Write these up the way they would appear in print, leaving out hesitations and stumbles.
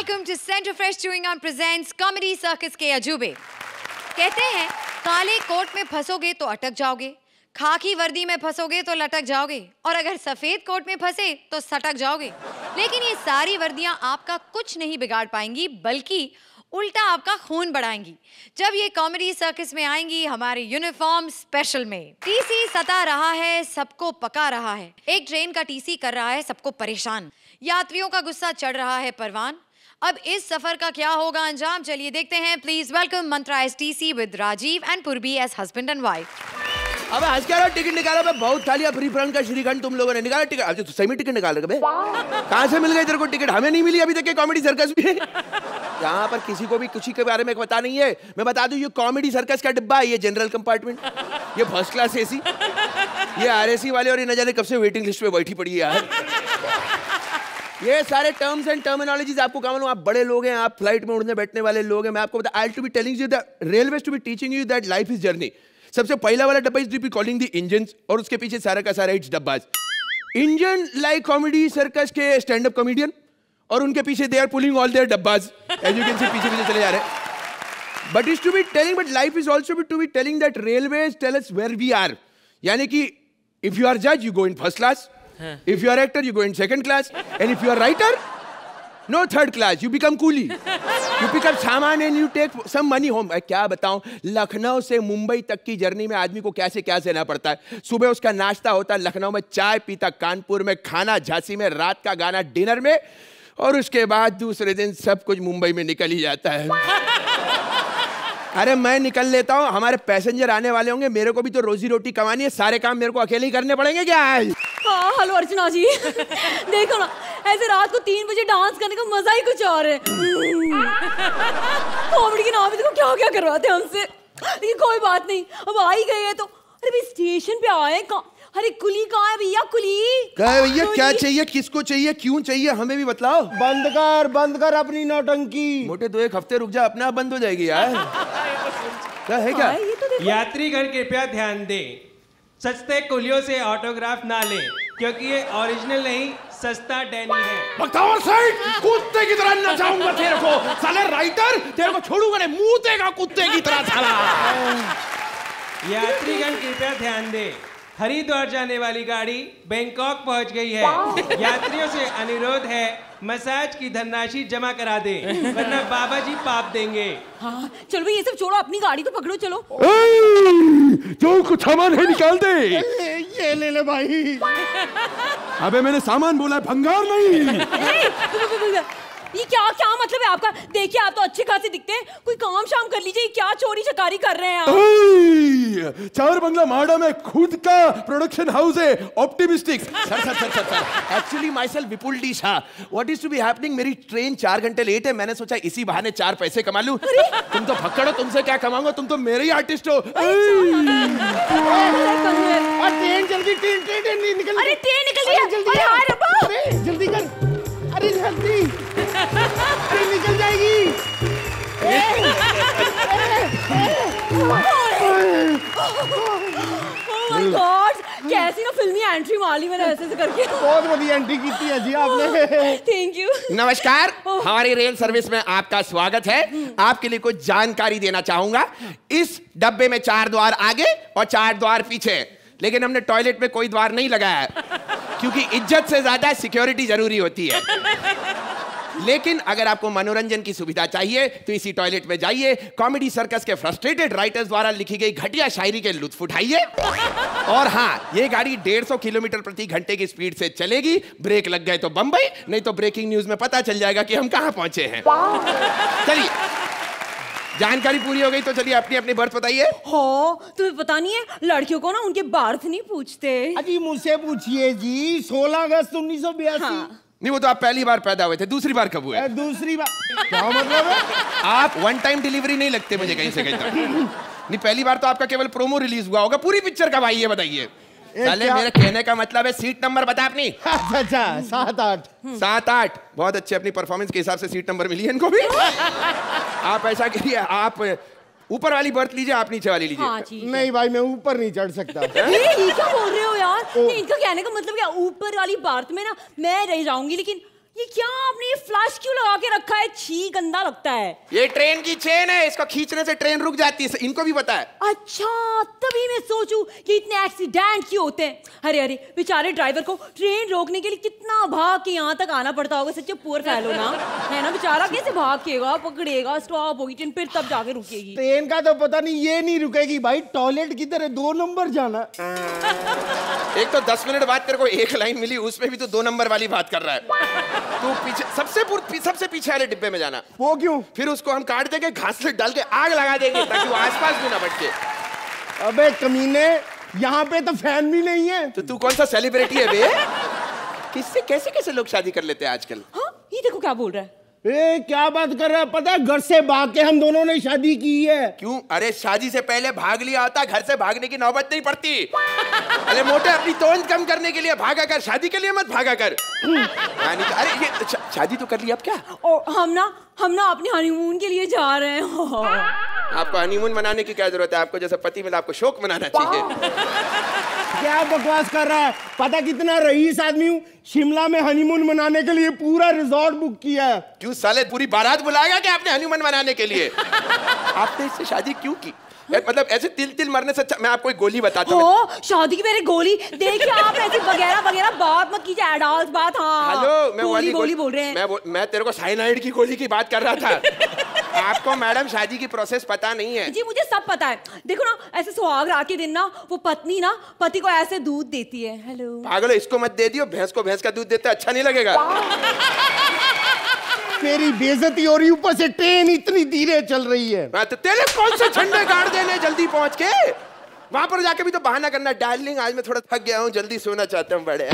welcome to Center Fresh Chewing Gum presents Comedy Circus के अजूबे। कहते हैं काले कोट में फंसोगे तो अटक जाओगे, खाकी वर्दी में फंसोगे तो लटक जाओगे और अगर सफेद कोट में फंसे तो सटक जाओगे। लेकिन ये सारी वर्दियां आपका कुछ नहीं बिगाड़ पाएंगी, बल्कि उल्टा आपका खून बढ़ाएंगी जब ये कॉमेडी सर्कस में आएंगी हमारे यूनिफॉर्म स्पेशल में। टीसी सता रहा है, सबको पका रहा है, एक ट्रेन का टीसी कर रहा है सबको परेशान, यात्रियों का गुस्सा चढ़ रहा है परवान। अब इस सफर का क्या होगा अंजाम, चलिए देखते हैं। Please welcome Mantra as TC with Rajiv and Purvi as husband and wife. अब आज क्या टिकट निकाला? मैं बहुत खा लिया फ्री का श्रीखंड, तुम लोगों ने निकाला टिकट? अब तो सही में टिकट निकाल रहे, कहाँ से मिल गए तेरे को टिकट? हमें नहीं मिली अभी तक के कॉमेडी सर्कस में। यहाँ पर किसी को भी किसी के बारे में पता नहीं है। मैं बता दूं, ये कॉमेडी सर्कस का डिब्बा है, ये जनरल कंपार्टमेंट, ये फर्स्ट क्लास एसी, ये आरएसी वाले, और ये न जाने कब से वेटिंग लिस्ट में बैठी पड़ी है यार। ये सारे टर्म्स एंड टर्मिनोलॉजीज आपको क्या मालूम? आप बड़े लोग हैं, आप फ्लाइट में उड़ने बैठने वाले लोग हैं। मैं आपको बता, I to be telling you that railways to be teaching you that life is journey. सबसे पहला वाला डब्बा इज कॉलिंग द इंजन्स, और उसके पीछे सारा का सारा इट्स डब्बाज। इंजन लाइक कॉमेडी सर्कस के स्टैंड अप कॉमेडियन, और उनके पीछे they are pulling all their डब्बाज, एज यू कैन सी पीछे पीछे चले जा रहे हैं। But is to be telling, but life is also to be telling that railways tell us where we are. यानी कि इफ यू आर जज you go in first class, if you are actor you go in second class, and if you are writer no third class, you become coolie, you pick up सामान and you take some money home। क्या बताऊं, लखनऊ से मुंबई तक की journey में आदमी को कैसे क्या सहना पड़ता है। सुबह उसका नाश्ता होता है लखनऊ में, चाय पीता कानपुर में, खाना झांसी में, रात का गाना डिनर में, और उसके बाद दूसरे दिन सब कुछ मुंबई में निकल ही जाता है। अरे मैं निकल लेता हूँ, हमारे पैसेंजर आने वाले होंगे, मेरे को भी तो रोजी रोटी कमानी है, सारे काम मेरे को अकेले ही करने पड़ेंगे क्या? हाँ, हेलो अर्चना जी। देखो ना, ऐसे रात को 3 बजे डांस करने का मजा ही कुछ और है। कॉमेडी के नाम पे देखो क्या क्या करवाते हैं हमसे, लेकिन कोई बात नहीं, अब आ ही गए हैं तो। अरे भाई स्टेशन पे आए, अरे कुली कहाँ है भैया? कुली भैया क्या चाहिए, किसको चाहिए, क्यों चाहिए, हमें भी बतलाओ। बंद कर अपनी नौटंकी। मोटे 2-1 हफ्ते रुक जा, अपने आप बंद हो जाएगी यार। क्या है क्या? यात्रीगण कृपया ध्यान दें, सस्ते कुलियों से ऑटोग्राफ ना लें, क्योंकि ये ओरिजिनल नहीं, सस्ता डैनी है। बकवास साइड, कुत्ते की तरह नचाऊंगा तेरे को साले राइटर, तेरे को छोड़ूंगा नहीं, मुंह देगा कुत्ते की तरह साला। यात्रीगण कृपया ध्यान दें, हरिद्वार जाने वाली गाड़ी बैंकॉक पहुंच गई है। यात्रियों से अनुरोध है मसाज की धनराशि जमा करा दें, वरना बाबा जी पाप देंगे। हाँ चलो भाई, ये सब छोड़ो, अपनी गाड़ी तो पकड़ो। चलो जो कुछ सामान है निकाल दे। ये ले भाई। अबे मैंने सामान बोला, भंगार नहीं। ये क्या मतलब है आपका? देखिए आप तो अच्छे खासे दिखते हैं, कोई काम शाम कर लीजिए, क्या चोरी चकारी कर रहे हैं आप? 4 बंगला माडा में खुद का प्रोडक्शन हाउस है, optimistic. Sir actually myself Vipul D Shah. What is to be happening, मेरी ट्रेन 4 घंटे लेट है, मैंने सोचा इसी बहाने 4 पैसे कमा लूं। तुम तो भक्कड़ हो, तुमसे क्या कमाऊंगा, तुम तो मेरे ही आर्टिस्ट हो। ट्रेन जल्दी, ट्रेन निकल। अरे ट्रेन निकल रही है, जल्दी कर, अरे जल्दी, अरे निकल जाएगी। Oh my God, कैसी ना फिल्मी एंट्री मारी मैंने ऐसे करके। बहुत बढ़िया एंट्री की थी जी आपने। Thank you. नमस्कार, हमारी रेल सर्विस में आपका स्वागत है। आपके लिए कुछ जानकारी देना चाहूंगा। इस डब्बे में 4 द्वार आगे और 4 द्वार पीछे, लेकिन हमने टॉयलेट में कोई द्वार नहीं लगाया, क्योंकि इज्जत से ज्यादा सिक्योरिटी जरूरी होती है। लेकिन अगर आपको मनोरंजन की सुविधा चाहिए तो इसी टॉयलेट में जाइए, कॉमेडी सर्कस के फ्रस्ट्रेटेड राइटर्स द्वारा लिखी गई घटिया शायरी के लुत्फ उठाइए। और हाँ, ये गाड़ी 150 किलोमीटर प्रति घंटे की स्पीड से चलेगी। ब्रेक लग गए तो बंबई, नहीं तो ब्रेकिंग न्यूज में पता चल जाएगा कि हम कहां पहुंचे हैं। चलिए, जानकारी पूरी हो गई तो चलिए अपनी अपनी बर्थ बताइए। हाँ, तुम्हें पता नहीं है, लड़कियों को ना उनके बर्थ नहीं पूछते। अजी मुझसे पूछिए जी। 16 अगस्त 1982। हाँ। नहीं, वो तो आप पहली बार पैदा हुए थे, दूसरी बार कब हुए? दूसरी बार क्या मतलब है? आप 1 टाइम डिलीवरी नहीं लगते मुझे कहीं से कहीं तक। नहीं, पहली बार तो आपका केवल प्रोमो रिलीज हुआ होगा, पूरी पिक्चर कब आई है बताइए। पहले मेरे कहने का मतलब है सीट नंबर बता अपनी। अच्छा 7-8। 7-8 बहुत अच्छे, अपनी परफॉर्मेंस के हिसाब से सीट नंबर मिली है इनको भी। आप ऐसा करिए, आप ऊपर वाली बर्थ लीजिए, आप नीचे वाली लीजिए। हाँ, नहीं भाई, मैं ऊपर नहीं चढ़ सकता। ये क्या बोल रहे हो यार? इनका कहने का मतलब क्या, ऊपर वाली बर्थ में ना मैं रह जाऊंगी, लेकिन ये क्या आपने ये फ्लैश क्यों लगा के रखा है? छी, गंदा लगता है। ये ट्रेन की चेन है, इसको खींचने से ट्रेन रुक जाती है, इनको भी पता है। अच्छा, तभी मैं सोचूं कि इतने एक्सीडेंट क्यों होते हैं। अरे अरे, बेचारे ड्राइवर को ट्रेन रोकने के लिए कितना भाग के यहाँ तक आना पड़ता होगा। सच्चे पुअर फेलो ना, है ना बेचारा। कैसे भागेगा, पकड़ेगा, स्टॉप होगी ट्रेन, फिर तब जाके रुकेगी। ट्रेन का तो पता नहीं, ये नहीं रुकेगी भाई। टॉयलेट किधर है? 2 नंबर जाना। एक तो 10 मिनट बाद तेरे को एक लाइन मिली, उसमें भी तो 2 नंबर वाली बात कर रहा है। तू पीछे सबसे पीछे वाले डिब्बे में जाना। वो क्यों? फिर उसको हम काट देंगे, घास से डाल के आग लगा देंगे ताकि वो आसपास भी ना भटके। अबे कमीने, यहाँ पे तो फैन भी नहीं है। तो तू कौन सा सेलिब्रिटी है बे? किससे कैसे लोग शादी कर लेते हैं आजकल? हाँ, ये देखो क्या बोल रहा है। ए, क्या बात कर रहा है? पता है, घर से भाग के हम दोनों ने शादी की है। क्यों? अरे शादी से पहले भाग लिया होता, घर से भागने की नौबत नहीं पड़ती। अरे मोटे, अपनी तोंद कम करने के लिए भागा कर, शादी के लिए मत भागा कर। अरे ये शादी तो कर ली, अब क्या? और हम ना अपने हनीमून के लिए जा रहे हैं। आपको हनीमून मनाने की क्या जरूरत है? आपको जैसा पति मिला, आपको शौक मनाना चाहिए। क्या बकवास कर रहा है? पता कितना रईस आदमी हूँ, शिमला में हनीमून मनाने के लिए पूरा रिजॉर्ट बुक किया है। क्यों साले, पूरी बारात बुलाएगा क्या आपने हनीमून मनाने के लिए? आपने इससे शादी क्यों की? मतलब ऐसे तिल मरने से अच्छा मैं आपको एक गोली बताता हूँ। शादी की मेरी गोली देखिए आप। ऐसे वगैरह बात मत कीजिए, एडल्ट बात। हाँ, हेलो, मैं गोली बोल रहे हैं। मैं तेरे को साइनाइड की गोली की बात कर रहा था। आपको मैडम शादी की प्रोसेस पता नहीं है। जी मुझे सब पता है। देखो ना, ऐसे सुहाग रात के दिन ना वो पत्नी ना पति को ऐसे दूध देती है। हेलो पागल, इसको मत दे दियो, भैंस को भैंस का दूध देते अच्छा नहीं लगेगा। मेरी बेइज्जती हो रही, ऊपर से ट्रेन इतनी धीरे चल रही है। तो तेरे कौन से झंडे गाड़ देने जल्दी पहुंच के? वहां पर जाके भी तो बहाना करना, डार्लिंग आज मैं थोड़ा थक गया हूँ, जल्दी सोना चाहता हूँ। बड़े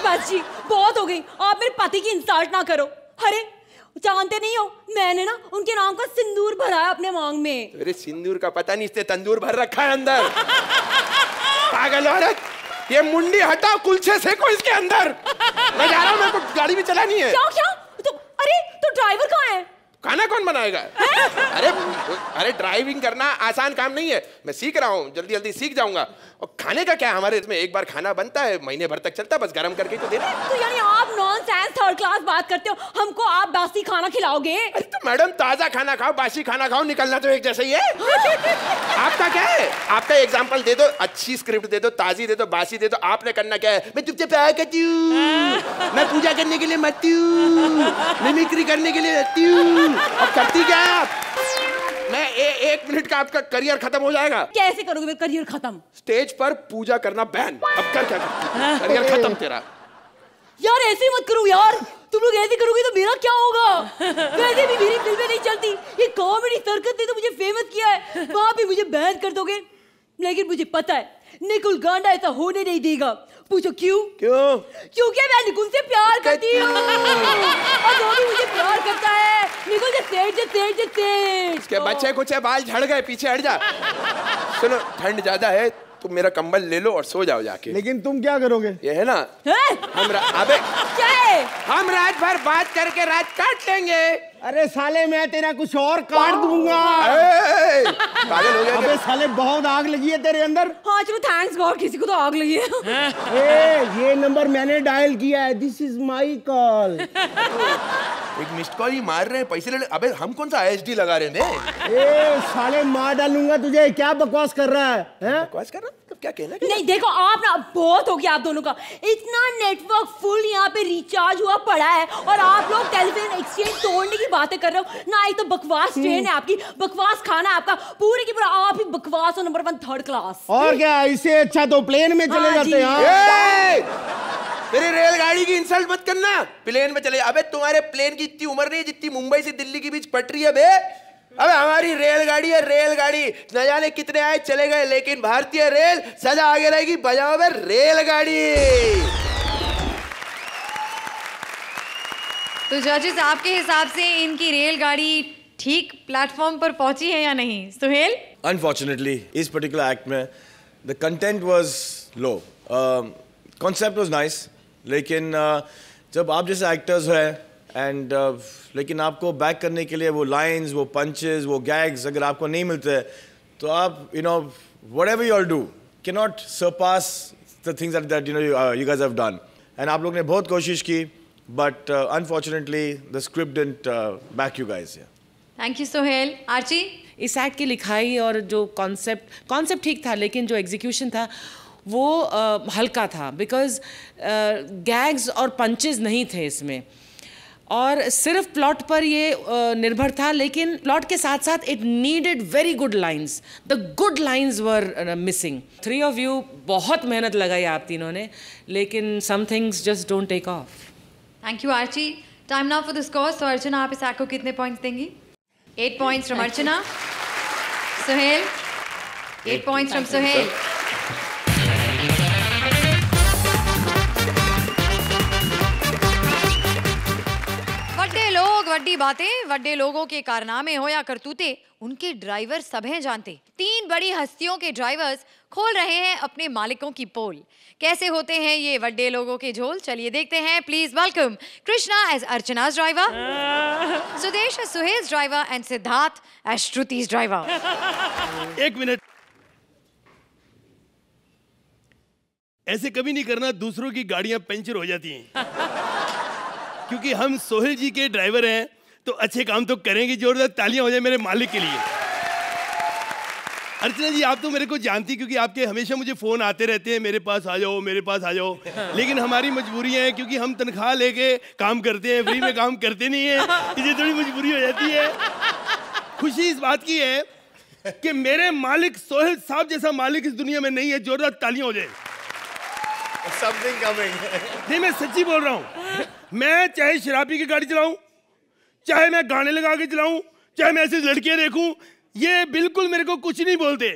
बस जी, बहुत हो गई। आप मेरे पति की इंसल्ट ना करो। अरे जानते नहीं हो, मैंने ना उनके नाम का सिंदूर भरा है अपने मांग में। अरे सिंदूर का पता नहीं, इसने तंदूर भर रखा है अंदर। पागल औरत, ये मुंडी हटाओ, कुलछे सेको इसके अंदर। मैं जा रहा हूँ, मेरे को गाड़ी भी चलानी है। क्या? अरे तो ड्राइवर कहाँ है? खाना कौन बनाएगा? अरे ड्राइविंग करना आसान काम नहीं है, मैं सीख रहा हूँ, जल्दी सीख जाऊंगा। और खाने का क्या, हमारे इसमें एक बार खाना बनता है, महीने भर तक चलता है, बस गर्म करके तो देना। तो यानी आप नॉनसेंस थर्ड क्लास बात करते हो, हमको आप बासी खाना खिलाओगे? अरे तो मैडम, ताजा खाना खाओ, बासी खाना खाओ, निकलना तो एक जैसा ही है। आपका क्या है? आपका एग्जाम्पल दे दो, अच्छी स्क्रिप्ट दे दो, ताजी दे दो, बासी दे दो। आपने करना क्या है? मैं चुपचाप प्यार करती हूँ, मैं पूजा करने के लिए मरती हूँ, मिमिक्री करने के लिए रहती हूँ। अब करती क्या है आप? मैं 1 मिनट का आपका करियर खत्म हो जाएगा। कैसे करोगे मेरा करियर खत्म? स्टेज पर पूजा करना बैन। अब कर क्या करती? करियर खत्म तेरा। यार ऐसे मत करो यार, तुम लोग ऐसे करोगे तो मेरा क्या होगा? वैसे भी मेरी फिल्में नहीं चलती, ये कॉमेडी सर्कस ने तो मुझे फेमस किया है, वहां भी मुझे बैन कर दोगे। लेकिन मुझे पता है निकुल गांडा ऐसा होने नहीं देगा। पूछो क्यों? क्योंकि मैं निकुल से प्यार करती हूँ और वो भी मुझे प्यार करता है। निकुल से इसके बच्चे कुछ है, बाल झड़ गए, पीछे हट जा। सुनो, ठंड ज्यादा है, तुम मेरा कंबल ले लो और सो जाओ जाके। लेकिन तुम क्या करोगे? ये है ना, अबे क्या है? हम रात भर बात करके रात काट लेंगे। अरे साले, मैं तेरा कुछ और काट दूंगा। पागल हो गया? अबे साले, बहुत आग लगी है तेरे अंदर। हाँ चलो, थैंक्स गॉड, किसी को तो आग लगी है। ये नंबर मैंने डायल किया है, दिस इज माई कॉल। एक मिस्ड कॉल ही मार रहे हैं, पैसे ले ले। अबे हम कौन सा ISD लगा रहे हैं? साले मार डालूंगा तुझे। क्या बकवास कर रहा है? बकवास कर रहा? तो क्या कहना? नहीं देखो, आप ना बहुत हो गया आप दोनों का। इतना नेटवर्क फुल यहाँ पे रिचार्ज हुआ पड़ा है और आप लोग टेलीफोन एक्सचेंज तोड़ने की बातें कर रहे हो ना। एक तो बकवास ट्रेन है आपकी, बकवास खाना आपका, पूरे की पूरा आप ही बकवास हो, नंबर 1 थर्ड क्लास। और क्या, इससे अच्छा तो प्लेन में चले जाते हैं। मेरी रेलगाड़ी की इंसल्ट मत करना। प्लेन में चले? अबे तुम्हारे प्लेन की इतनी उम्र नहीं जितनी मुंबई से दिल्ली के बीच पटरी है बे। अबे हमारी रेलगाड़ी है, रेलगाड़ी न जाने कितने आए चले गए, लेकिन भारतीय रेल सदा आगे रहेगी। बजाओ बे रेलगाड़ी। तो जजेस, आपके हिसाब से इनकी रेलगाड़ी ठीक प्लेटफॉर्म पर पहुंची है या नहीं? सुहेल? अनफॉर्चुनेटली इस पर्टिकुलर एक्ट में the content was low, concept was nice, लेकिन जब आप जैसे एक्टर्स हैं एंड लेकिन आपको बैक करने के लिए वो लाइंस, वो पंचेस, वो गैग्स अगर आपको नहीं मिलते तो आप whatever you all do cannot surpass the things that you guys have done. And आप लोग ने बहुत कोशिश की, but unfortunately the script didn't back you guys. Yeah. Thank you Sohail. Archie? इस एक्ट की लिखाई और जो कॉन्सेप्ट ठीक था, लेकिन जो एग्जीक्यूशन था वो हल्का था, बिकॉज गैग्स और पंचेस नहीं थे इसमें, और सिर्फ प्लॉट पर ये निर्भर था, लेकिन प्लॉट के साथ साथ it needed very good lines. The good lines were missing. 3 of you बहुत मेहनत लगाई आप तीनों ने, लेकिन some things just don't take off. Thank you Archie. Time now for the scores. तो अर्चना, आप इस एक्ट को कितने पॉइंट्स देंगी? 8 points from Archana. Sohail? 8 points from Sohail. वड्डे लोग, वड्डी बातें, वड्डे लोगों के कारनामे हो या करतूते, उनके ड्राइवर सब हैं जानते। 3 बड़ी हस्तियों के ड्राइवर्स खोल रहे हैं अपने मालिकों की पोल। कैसे होते हैं ये वड्डे लोगों के झोल, चलिए देखते हैं। Please welcome Krishna as Archana's driver, Sudesh as Suhail's driver and Siddharth as Shruti's driver. 1 minute, ऐसे कभी नहीं करना, दूसरों की गाड़ियां पंचर हो जाती हैं। क्योंकि हम सोहेल जी के ड्राइवर हैं तो अच्छे काम तो करेंगे। जोरदार तालियां हो जाए मेरे मालिक के लिए। अर्चना जी, आप तो मेरे को जानती, क्योंकि आपके हमेशा मुझे फोन आते रहते हैं, मेरे पास आ जाओ, मेरे पास आ जाओ। लेकिन हमारी मजबूरियां हैं, क्योंकि हम तनख्वाह लेके काम करते हैं, फ्री में काम करते नहीं है, इसलिए थोड़ी मजबूरी हो जाती है। खुशी इस बात की है कि मेरे मालिक सोहेल साहब जैसा मालिक इस दुनिया में नहीं है। जोरदार तालियां हो जाए। Something coming. नहीं, मैं सच्ची बोल रहा हूँ। मैं चाहे शराबी की गाड़ी चलाऊं, चाहे मैं गाने लगा के चलाऊं, चाहे मैं ऐसे लड़कियां देखूं, ये बिल्कुल मेरे को कुछ नहीं बोलते।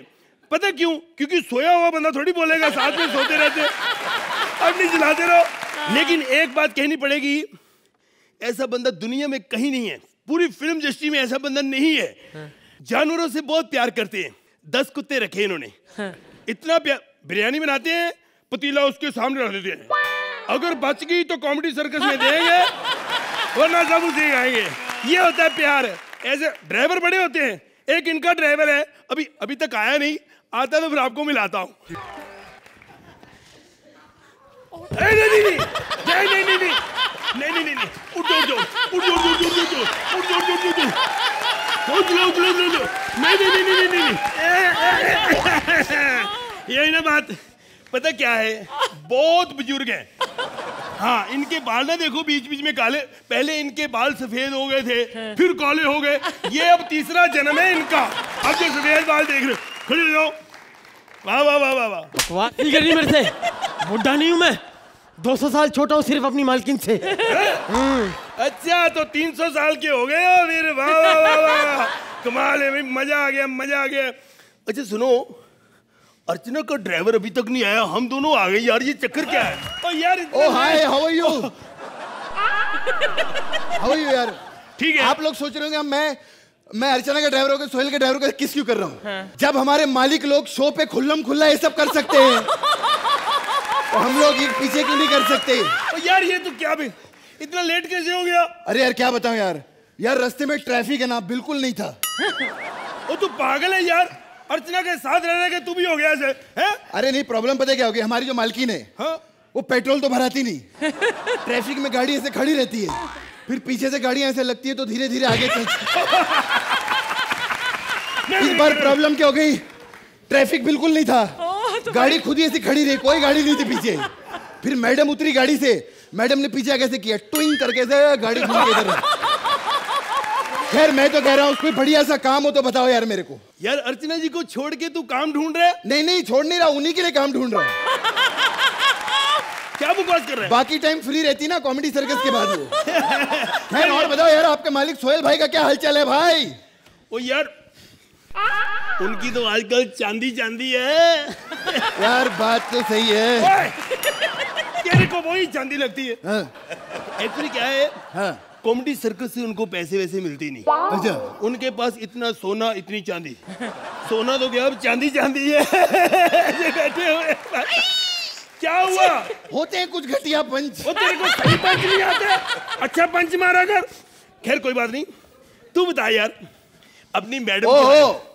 पता क्यों? क्योंकि सोया हुआ बंदा थोड़ी बोलेगा, साथ में सोते रहते। अब नहीं चलाते रहो। लेकिन एक बात कहनी पड़ेगी, ऐसा बंदा दुनिया में कहीं नहीं है। पूरी फिल्म इंडस्ट्री में ऐसा बंदा नहीं है। जानवरों से बहुत प्यार करते हैं। 10 कुत्ते रखे इन्होंने। इतना प्यार, बिरयानी बनाते हैं, पतीला उसके सामने रख देते हैं। अगर बच गई तो कॉमेडी सर्कस में देंगे, वरना सब उसे खाएंगे। ये होता है प्यार। ऐसे ड्राइवर बड़े होते हैं। एक इनका ड्राइवर है, अभी तक आया नहीं, आता तो फिर आपको मिलाता हूँ। नहीं, उठ जाओ। यही ना बात। पता क्या है, बहुत बुजुर्ग हैं। हाँ, इनके बाल ना देखो बीच बीच में काले, पहले इनके बाल सफेद हो गए थे, फिर काले हो गए। ये अब तीसरा जन्म है इनका। अब जो सफेद बाल देख रहे हो, खड़े हो जाओ। वाह वाह वाह वाह वाह। बात नहीं करनी मेरे से, बुढ़ा नहीं हूँ मैं, 200 साल छोटा हूँ सिर्फ अपनी मालकिन से। अच्छा, तो 300 साल के हो गए हो फिर। वाह वाह वाह वाह, कमाल है भाई, मजा आ गया, मजा आ गया। अच्छा सुनो, अर्चना का ड्राइवर अभी तक नहीं आया, हम दोनों आ गए यार। ये चक्कर क्या है? ओ यार, oh hi, how are you? How are you यार? ठीक है। आप लोग सोच रहे होंगे मैं अर्चना का ड्राइवर होकर सोहेल के ड्राइवर का किस क्यों कर रहा हूँ? जब हमारे मालिक लोग शो पे खुल्लम खुल्ला ये सब कर सकते हैं, तो हम लोग ये पीछे क्यों नहीं कर सकते? ओ यार, ये तो क्या भी इतना लेट कैसे हो गया? अरे यार क्या बताऊं यार रास्ते में ट्रैफिक है ना, बिल्कुल नहीं था। ओ तू पागल है यार, अर्चना के साथ रहने के तू भी हो गया ऐसे हैं? अरे नहीं, प्रॉब्लम पता क्या हो गया, हमारी जो मालकिन है, हाँ? वो पेट्रोल तो भराती नहीं। ट्रैफिक में गाड़ी ऐसे खड़ी रहती है, फिर पीछे से गाड़ियां ऐसे लगती है तो धीरे धीरे आगे चलती। इस बार प्रॉब्लम क्या हो गई, ट्रैफिक बिल्कुल नहीं था, गाड़ी खुद ही ऐसी खड़ी रही, कोई गाड़ी नहीं थी पीछे। फिर मैडम उतरी गाड़ी से, मैडम ने पीछे कैसे किया, ट्विंग करके से गाड़ी घूम के इधर। खैर मैं तो कह रहा हूँ कोई बढ़िया सा काम हो तो बताओ यार मेरे को। यार अर्चना जी को छोड़ के तू काम ढूंढ रहा है? नहीं छोड़ नहीं रहा, उन्हीं के लिए काम ढूंढ रहा हूँ। क्या बकवास कर रहा है? बाकी टाइम फ्री रहती ना कॉमेडी सर्कस के बाद वो। खैर और बताओ यार, आपके मालिक सोहेल भाई का क्या हालचाल है भाई? ओ यार, उनकी तो आजकल चांदी चांदी है। यार बात तो सही है, तेरे को वही चांदी लगती है। हाँ। एक्चुअली क्या है, हाँ। कॉमेडी सर्कस से उनको पैसे वैसे मिलते नहीं। अच्छा। उनके पास इतना सोना इतनी चांदी, सोना तो क्या अब चांदी चांदी है। ऐसे बैठे हुए। क्या हुआ? होते हैं कुछ घटिया पंच। वो तेरे को सही पंच नहीं आते? अच्छा पंच मारा कर। खैर कोई बात नहीं, तू बता यार अपनी मैडम।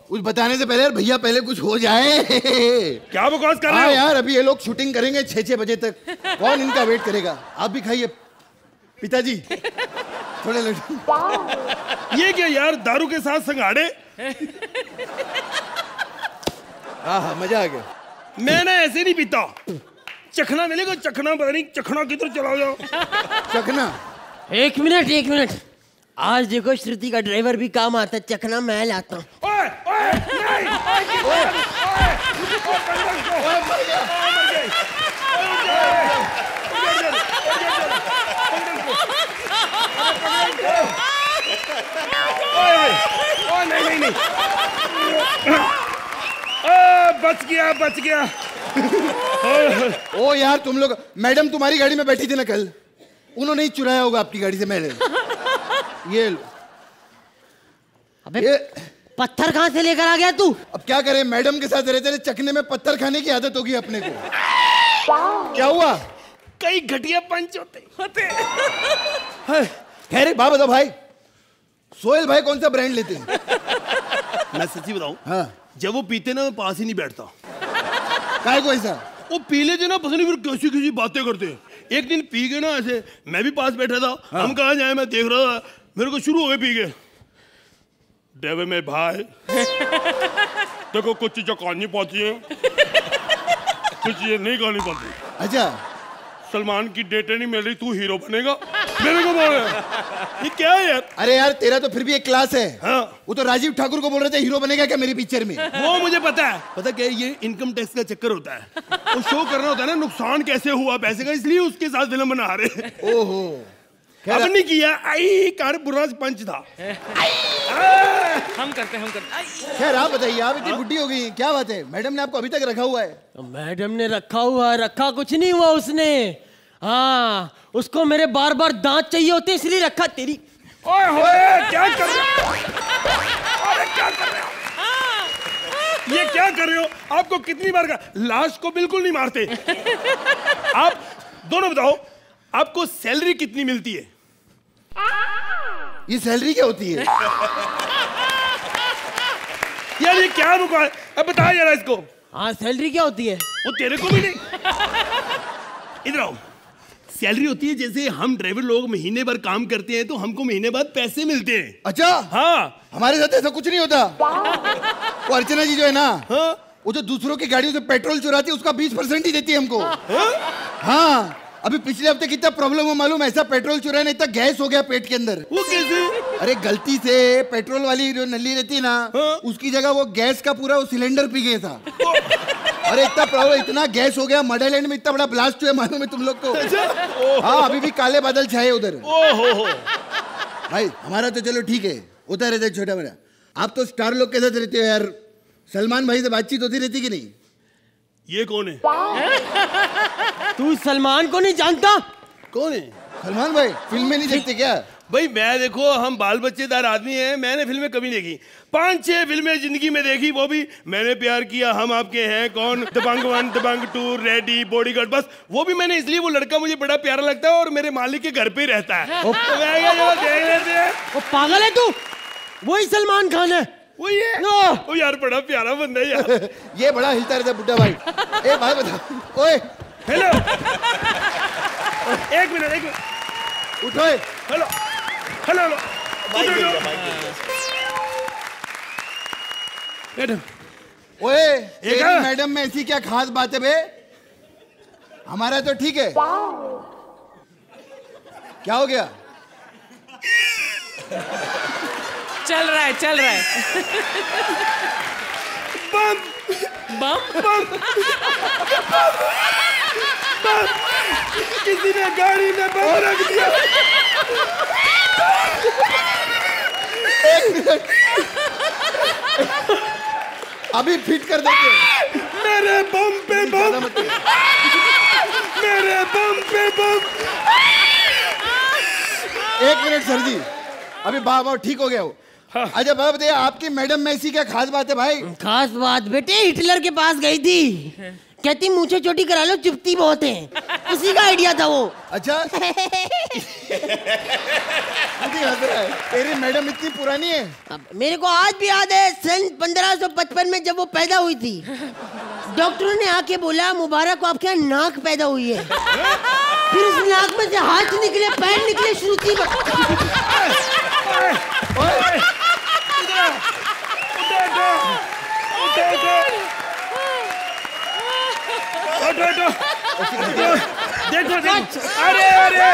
कुछ बताने से पहले यार भैया पहले कुछ हो जाए। क्या बकवास कर रहे हो? यार अभी ये लोग शूटिंग करेंगे 6-6 बजे तक, कौन इनका वेट करेगा? आप भी खाइए। पिताजी थोड़े लड्डू। ये क्या यार, दारू के साथ संगाड़े? हाँ मजा आ गया। मैं ना ऐसे नहीं पीता, चखना मिलेगा, चखना पता नहीं चखना किधर चला जाओ। चखना। एक मिनट, आज देखो श्रुति का ड्राइवर भी काम आता है, चखना मैं लाता हूँ। नहीं बच गया। ओ यार तुम लोग, मैडम तुम्हारी गाड़ी में बैठी थी ना कल, उन्होंने ही चुराया होगा आपकी गाड़ी से मैडम। ये लो। अबे पत्थर कहाँ से लेकर आ गया तू? अब क्या करें, मैडम के साथ रहते रहे, चखने में पत्थर खाने की आदत होगी अपने को। क्या हुआ? कई घटिया पंच होते। खैर बात बताओ भाई, सोहेल भाई कौन सा ब्रांड लेते हैं? मैं सच्ची बताऊं, हाँ। जब वो पीते ना मैं पास ही नहीं बैठता। काय को ऐसा? वो पी लेते ना, पता नहीं फिर कैसी किसी बातें करते हैं। एक दिन पी गए ना ऐसे, मैं भी पास बैठा था। हाँ। हम कहाँ जाए, मैं देख रहा था, मेरे को शुरू हो गए पी गए। डेवे में भाई देखो कुछ चीजें खानी पड़ती है, कुछ चीजें नहीं खानी पड़ती। अच्छा सलमान की डेटें नहीं मिल रही, तू हीरो बनेगा, मेरे को बोल रहा है। ये क्या है यार? अरे यार तेरा तो फिर भी एक क्लास है। हाँ। वो तो राजीव ठाकुर को बोल रहे थे हीरो बनेगा क्या मेरी पिक्चर में। वो मुझे पता है, पता क्या है, ये इनकम टैक्स का चक्कर होता है। वो शो करना होता है ना नुकसान कैसे हुआ पैसे का, इसलिए उसके साथ फिल्म बना रहे। ओहो अब नहीं किया, आई कार बुरा पंच था। हम करते। खैर आप बताइए, आप इतनी बुढ़ी हो गई, क्या बात है? मैडम ने आपको अभी तक रखा हुआ है? मैडम ने रखा कुछ नहीं हुआ उसने। हाँ, उसको मेरे बार बार दांत चाहिए होते इसलिए रखा। तेरी ओए होए, क्या कर रहे हो? अरे क्या कर रहे हो? ये क्या कर रहे हो? आपको कितनी बार कहा, लाश को बिल्कुल नहीं मारते। आप दोनों बताओ, आपको सैलरी कितनी मिलती है? ये सैलरी क्या होती है? यार ये क्या रुका है? अब बता यार इसको। हाँ सैलरी क्या होती है? वो तेरे को भी नहीं। इधर आओ। सैलरी होती है, जैसे हम ड्राइवर लोग महीने भर काम करते हैं तो हमको महीने बाद पैसे मिलते हैं। अच्छा हाँ, हमारे साथ ऐसा कुछ नहीं होता। वो अर्चना जी जो है ना, हाँ? वो जो दूसरों की गाड़ियों से पेट्रोल चुराती है उसका 20% ही देती है हमको। हाँ, अभी पिछले हफ्ते कितना प्रॉब्लम हुआ मालूम? ऐसा पेट्रोल चुराया नहीं, इतना गैस हो गया पेट के अंदर। वो कैसे? अरे गलती से पेट्रोल वाली जो नली रहती है ना, हाँ? उसकी जगह वो गैस का पूरा वो सिलेंडर पी गया था। अरे इतना प्रॉब्लम, इतना गैस हो गया, मडरलैंड में इतना बड़ा ब्लास्ट हुआ मालूम है तुम लोग को? हाँ, अभी भी काले बादल छाए उधर। भाई हमारा तो चलो ठीक है, होता रहता है छोटा बड़ा। आप तो स्टार लोग के साथ रहते हो यार, सलमान भाई से बातचीत होती रहती कि नहीं? ये कौन है? तू सलमान को नहीं जानता? कौन है सलमान भाई? फिल्म में नहीं देखते क्या? भाई मैं देखो, हम बाल बच्चेदार आदमी हैं, मैंने फिल्में कभी नहीं देखी। 5-6 फिल्में जिंदगी में देखी, वो भी मैंने प्यार किया, हम आपके हैं कौन, दबंग 1, दबंग 2, रेडी, बॉडीगार्ड, बस वो भी मैंने इसलिए, वो लड़का मुझे बड़ा प्यारा लगता है और मेरे मालिक के घर पे ही रहता है। तो मैं देख लेते हैं। वो पागल है तू? वही सलमान खान है। वो ये ओ यार बड़ा प्यारा बंदा है यार। ये बड़ा हिलता रहता बुड्ढा भाई। ए भाई बता, ओए हेलो, एक मिनट उठो। Hello hello madam. ओए तेरी मैडम में ऐसी क्या खास बात है बे? हमारा तो ठीक है। क्या हो गया? चल रहा है। बम बम बम बम, किसी ने गाड़ी में बम रख दिया। एक मिनट, अभी फिट कर देते। मेरे बम पे बम, मेरे बम पे बम। एक मिनट सर जी, अभी बाबा ठीक हो गया वो। हाँ। अच्छा बाबा बताइए, आपकी मैडम में ऐसी क्या खास बात है भाई? खास बात बेटे, हिटलर के पास गई थी, कहती मूंछें छोटी करा लो, चुभती बहुत है। उसी का आइडिया था वो। अच्छा तेरी मैडम इतनी पुरानी है? अब मेरे को आज भी याद है, सन 1555 में जब वो पैदा हुई थी, डॉक्टरों ने आके बोला मुबारक को आपके यहाँ नाक पैदा हुई है। फिर उस नाक में से हाथ निकले, पैर निकले, श्रुति देखो अरे अरे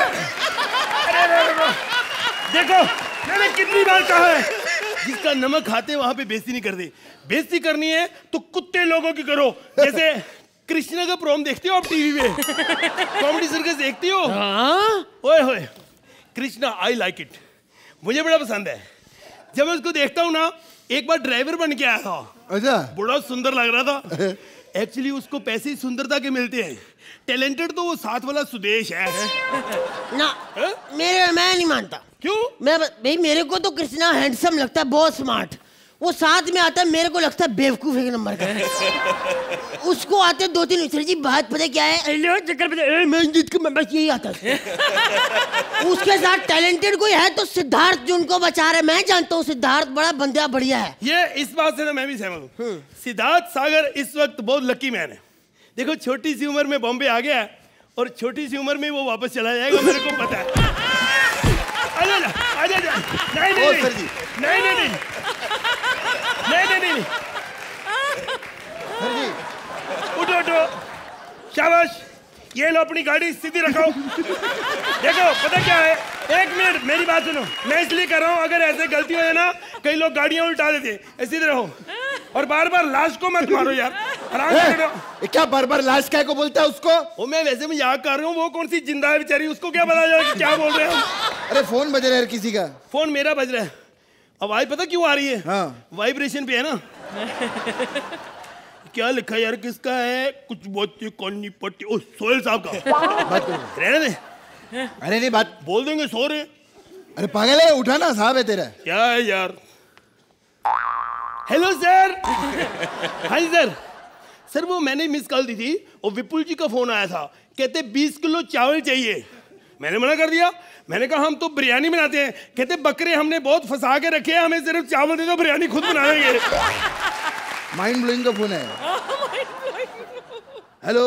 देखो मैंने कितनी बार कहा है, जिसका नमक खाते वहां पे बेइज्जती नहीं करते। बेइज्जती करनी है तो कुत्ते लोगों की करो। जैसे कृष्णा का प्रोम देखते हो आप टीवी पे? कॉमेडी सर्कस देखती हो? ओए होए कृष्णा, आई लाइक इट, मुझे बड़ा पसंद है। जब मैं उसको देखता हूँ ना, एक बार ड्राइवर बन के आया था। अच्छा? बड़ा सुंदर लग रहा था। एक्चुअली उसको पैसे ही सुंदरता के मिलते हैं। टैलेंटेड तो वो साथ वाला सुदेश है ना। मैं नहीं मानता। क्यों? भाई मेरे को तो कृष्णा हैंडसम लगता है, बहुत स्मार्ट। वो साथ में आता है, मेरे को लगता है बेवकूफ एक नंबर का। उसको आते 2-3 मिस्टर जी, बात पता क्या है, बस यही आता है। उसके साथ टैलेंटेड कोई है तो सिद्धार्थ जो उनको बचा रहे, मैं जानता हूँ सिद्धार्थ बड़ा बंदा बढ़िया है। ये इस बात से ना मैं भी सहमत हूँ। सिद्धार्थ सागर इस वक्त बहुत लकी मैन है। देखो छोटी सी उम्र में बॉम्बे आ गया है और छोटी सी उम्र में वो वापस चला जाएगा, मेरे को पता है। आजा नहीं उठो उठो, शाबाश। ये लो अपनी गाड़ी सीधी रखो। देखो पता क्या है, 1 मिनट मेरी बात सुनो। मैं इसलिए कर रहा हूँ, अगर ऐसे गलती हो जाए ना, कई लोग गाड़ियां उल्टा देते। सीधे रहो और बार बार लाश को मत मारो यार, आराम से करो। क्या बार बार लाश क्या को बोलता है उसको? वो मैं वैसे में याद कर रहा हूँ, वो कौन सी जिंदा है बेचारी, उसको क्या पता चला कि क्या बोल रहे हैं। अरे फोन बज रहा है किसी का। फोन मेरा बज रहा है। अब आवाज पता क्यों आ रही है? हाँ। वाइब्रेशन पे है ना। क्या लिखा यार, किसका है? कुछ बहुत कौनी पट्टी। ओ सोहेल साहब का। रहने दे। अरे नहीं बात बोल देंगे, सो रहे। अरे पागल है, उठाना साहब है तेरा। क्या है यार? Hello sir. हाँ जी सर। सर वो मैंने मिस कॉल दी थी और विपुल जी का फोन आया था, कहते 20 किलो चावल चाहिए। मैंने मना कर दिया। मैंने कहा हम तो बिरयानी बनाते हैं। कहते बकरे हमने बहुत फंसा के रखे हैं, हमें सिर्फ चावल दे दो, बिरयानी खुद बना लेंगे। माइंड ब्लोइंग का फोन है। हेलो।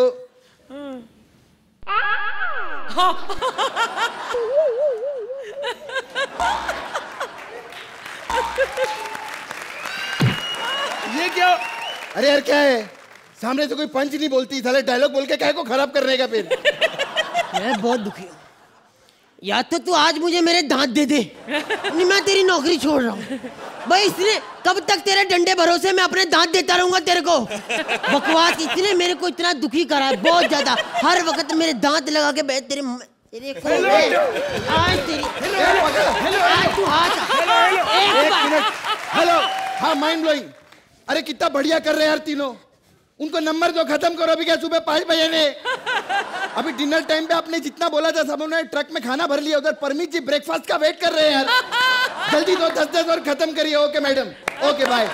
ये क्या? अरे यार क्या है, सामने से कोई पंच नहीं बोलती, साले डायलॉग बोल के क्या को खराब करने का फिर। मैं बहुत दुखी हूँ। या तो तू आज मुझे मेरे दांत दे दे, नहीं मैं तेरी नौकरी छोड़ रहा हूँ। भाई इसने कब तक तेरे डंडे भरोसे मैं अपने दांत देता रहूंगा तेरे को? बकवास इसने मेरे को इतना दुखी करा है, बहुत ज्यादा। हर वक्त मेरे दांत लगा के बैठ तेरे आज तेरी आज तू हेलो। हाँ माइंड ब्लोइंग। अरे कितना बढ़िया कर रहे हैं यार तीनों। उनको नंबर दो, खत्म करो। अभी क्या सुबह 5 बजे ने, अभी डिनर टाइम पे आपने जितना बोला था सब उन्होंने ट्रक में खाना भर लिया। उधर परमीत जी ब्रेकफास्ट का वेट कर रहे हैं यार। जल्दी दो 10-10 और खत्म करिए। Okay madam, okay bye.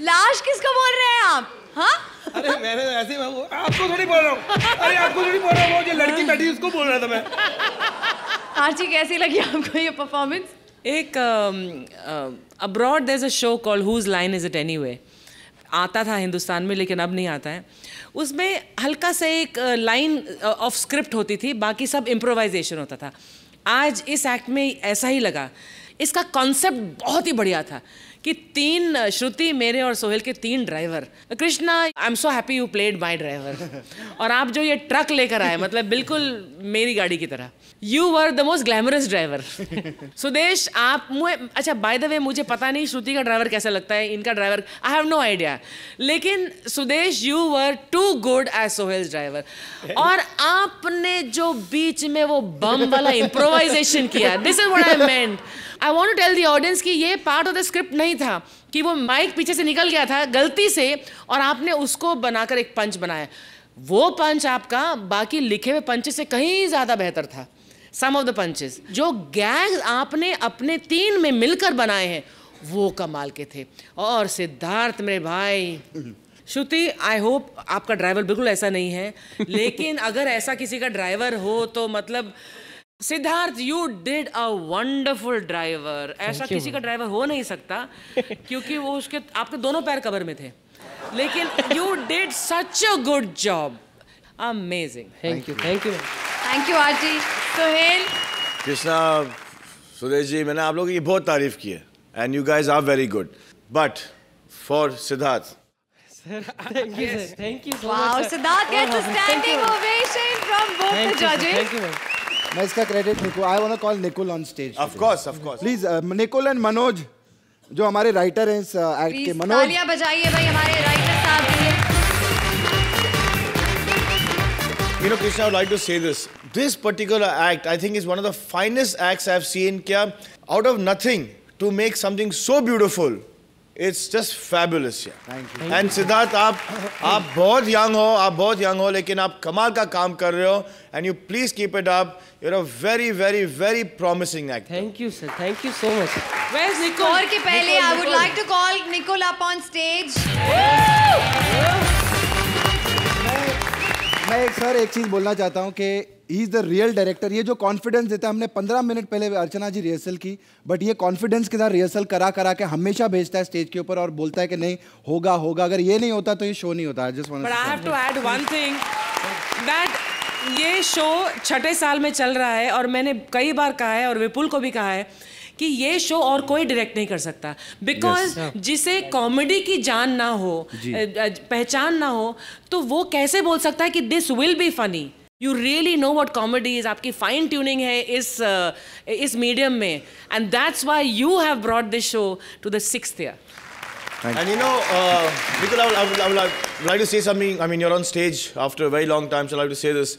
लाश किसको बोल रहे हैं आप? हाँ? अरे मैंने ऐसे आपको थोड़ी बोल रहा हूँ। अरे आपको थोड़ी बोल रहा हूँ, जो लड़की बैठी उसको बोल रहा था मैं। आर्ची कैसी लगी आपको ये परफॉर्मेंस? एक abroad there is a show called whose line is it anyway, आता था हिंदुस्तान में लेकिन अब नहीं आता है। उसमें हल्का सा एक लाइन ऑफ स्क्रिप्ट होती थी, बाकी सब इम्प्रोवाइजेशन होता था। आज इस एक्ट में ऐसा ही लगा। इसका कॉन्सेप्ट बहुत ही बढ़िया था कि 3 श्रुति, मेरे और सोहेल के 3 driver. Krishna, I am so happy you played my driver. और आप जो ये ट्रक लेकर आए, मतलब बिल्कुल मेरी गाड़ी की तरह। You were the most glamorous driver. Sudesh, आप अच्छा बाय द वे मुझे पता नहीं श्रुति का ड्राइवर कैसा लगता है, इनका driver I have no idea. लेकिन Sudesh, you were too good as Sohail's driver. और आपने जो बीच में वो बम वाला इम्प्रोवाइजेशन किया, this is what I meant. I want to tell the audience कि ये पार्ट ऑफ द स्क्रिप्ट नहीं था, कि वो माइक पीछे से निकल गया था गलती से और आपने उसको बनाकर एक पंच बनाया। वो पंच आपका बाकी लिखे हुए पंचेस से कहीं ज्यादा बेहतर था। सम ऑफ द पंचेस, जो गैग आपने अपने 3 में मिलकर बनाए हैं, वो कमाल के थे। और सिद्धार्थ मेरे भाई, श्रुति, आई होप आपका ड्राइवर बिल्कुल ऐसा नहीं है, लेकिन अगर ऐसा किसी का ड्राइवर हो तो मतलब Siddharth, you did a wonderful driver. ऐसा किसी का ड्राइवर हो नहीं सकता क्योंकि वो उसके आपके दोनों पैर कबर में थे, लेकिन you did such a good job. Amazing. Thank you. Thank you. Thank you Aarti. Sohail. Krishna, Sudesh ji, मैंने आप लोगों की बहुत तारीफ की है and you guys are very good. But for Siddharth, Thank you, sir. Thank you so Wow, much. sir. Siddharth gets a standing ovation from both the judges. Thank you, man. मैं इसका credit Nikul, I want to call Nikul on stage. of course. Please Nikul and Manoj जो हमारे writer हैं इस act के। Please, Manoj, तालियां बजाइए भाई हमारे राइटर साहब के लिए। You know, Krishna, I would like to say this. This particular act, I think, is one of the finest acts I've seen. Kya, out of nothing to make something so beautiful. It's just fabulous. Yeah. Thank you. And Siddharth, आप बहुत young हो, लेकिन आप कमाल का काम कर रहे हो. And you please keep it up. You're a very, very, very promising actor. Thank you, sir. Thank you so much. Where's Nicole? और के पहले I would like to call Nicole up on stage. मैं एक चीज बोलना चाहता हूँ कि he is the real director. ये जो कॉन्फिडेंस देता है, हमने 15 मिनट पहले अर्चना जी रिहर्सल की, बट ये कॉन्फिडेंस के साथ रिहर्सल करा के हमेशा भेजता है स्टेज के ऊपर और बोलता है कि नहीं होगा। अगर ये नहीं होता तो ये शो नहीं होता। But I have to add one thing that ये शो 6 साल में चल रहा है और मैंने कई बार कहा है और विपुल को भी कहा है कि ये शो और कोई डायरेक्ट नहीं कर सकता, बिकॉज जिसे कॉमेडी की जान ना हो, पहचान ना हो, तो वो कैसे बोल सकता है कि this will be funny. You really know what comedy is, आपकी फाइन ट्यूनिंग है इस मीडियम में, and that's why you have brought this show to the 6th year. And you know, Nicole, I would like to say something. I mean, you're on stage after a very long time, so I like to say this.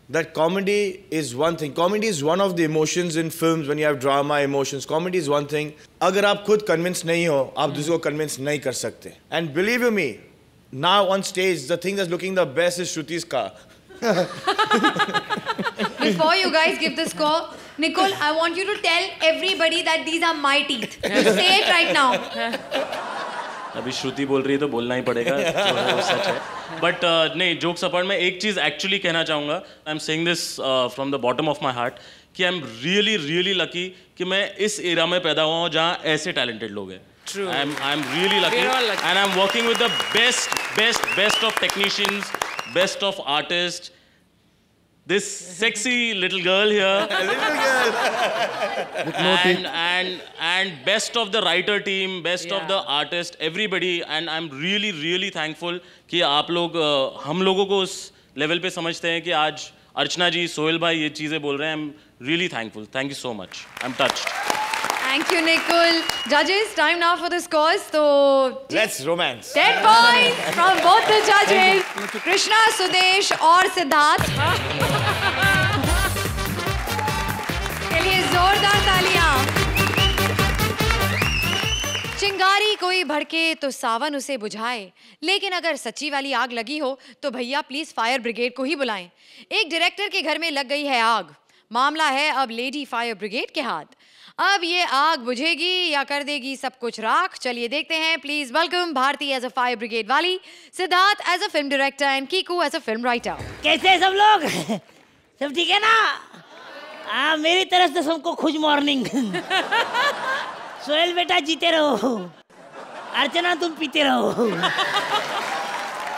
That comedy is one thing. Comedy is one of the emotions in films when you have drama, emotions. Comedy is one thing. अगर आप खुद convinced नहीं हो, आप दूसरे को convince नहीं कर सकते. And believe you me, now on stage, the thing that's looking the best is Shruti's car. Before you guys give the score, Nicole, I want you to tell everybody that these are my teeth. Say it right now. अभी श्रुति बोल रही है तो बोलना ही पड़ेगा, वो सच है। But नहीं, जोक्स अपार्ट, मैं एक चीज़ एक्चुअली कहना चाहूँगा। I am saying this from the bottom of my heart कि आई एम रियली लकी कि मैं इस एरा में पैदा हुआ हूँ जहाँ ऐसे टैलेंटेड लोग हैं। True. I am really lucky. And I'm working with the best of technicians, best of artists. This sexy little girl here, Little girl. and best of the writer team, best of the artist, everybody, and I'm really thankful कि आप लोग हम लोगों को उस level पे समझते हैं कि आज अर्चना जी, सोहेल भाई ये चीज़ें बोल रहे हैं। I'm really thankful. Thank you so much. I'm touched. Thank you, Nicole. Judges, time now for the scores. So Let's romance. 10 points from both the judges, Krishna, Sudesh और सिद्धार्थ। के लिए जोरदार तालियां। चिंगारी कोई भड़के तो सावन उसे बुझाए, लेकिन अगर सच्ची वाली आग लगी हो तो भैया प्लीज फायर ब्रिगेड को ही बुलाएं। एक डायरेक्टर के घर में लग गई है आग, मामला है अब लेडी फायर ब्रिगेड के हाथ। अब ये आग बुझेगी या कर देगी सब कुछ राख, चलिए देखते हैं। Please welcome Bharti as a fire brigade वाली, Siddharth as a film director and Kiku as a film writer. कैसे हैं सब लोग? सब ठीक है ना? मेरी तरफ से सबको खुश मॉर्निंग। सोहेल बेटा जीते रहो, अर्चना तुम पीते रहो।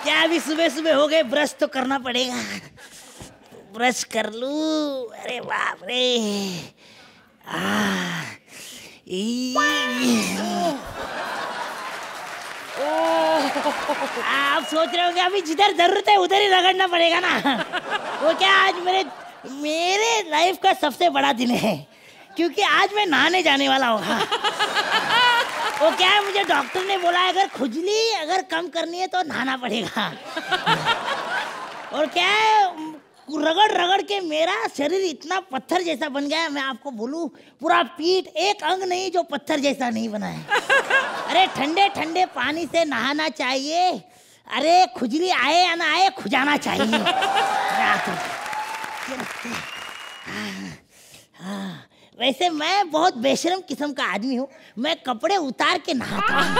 क्या अभी सुबह हो गए, ब्रश तो करना पड़ेगा। ब्रश कर लूं, अरे बाप रे। आप सोच रहे होंगे अभी जिधर जरूरत है उधर ही रगड़ना पड़ेगा ना। वो क्या, आज मेरे लाइफ का सबसे बड़ा दिन है, क्योंकि आज मैं नहाने जाने वाला हूँ। वो क्या है, मुझे डॉक्टर ने बोला है अगर खुजली अगर कम करनी है तो नहाना पड़ेगा। और क्या है, रगड़ के मेरा शरीर इतना पत्थर जैसा बन गया है, मैं आपको बोलूं पूरा पीठ एक अंग नहीं जो पत्थर जैसा नहीं बना है। अरे ठंडे ठंडे पानी से नहाना चाहिए। अरे खुजली आए या ना आए, खुजाना चाहिए। वैसे मैं बहुत बेशर्म किस्म का आदमी हूँ, मैं कपड़े उतार के नहाता हूँ।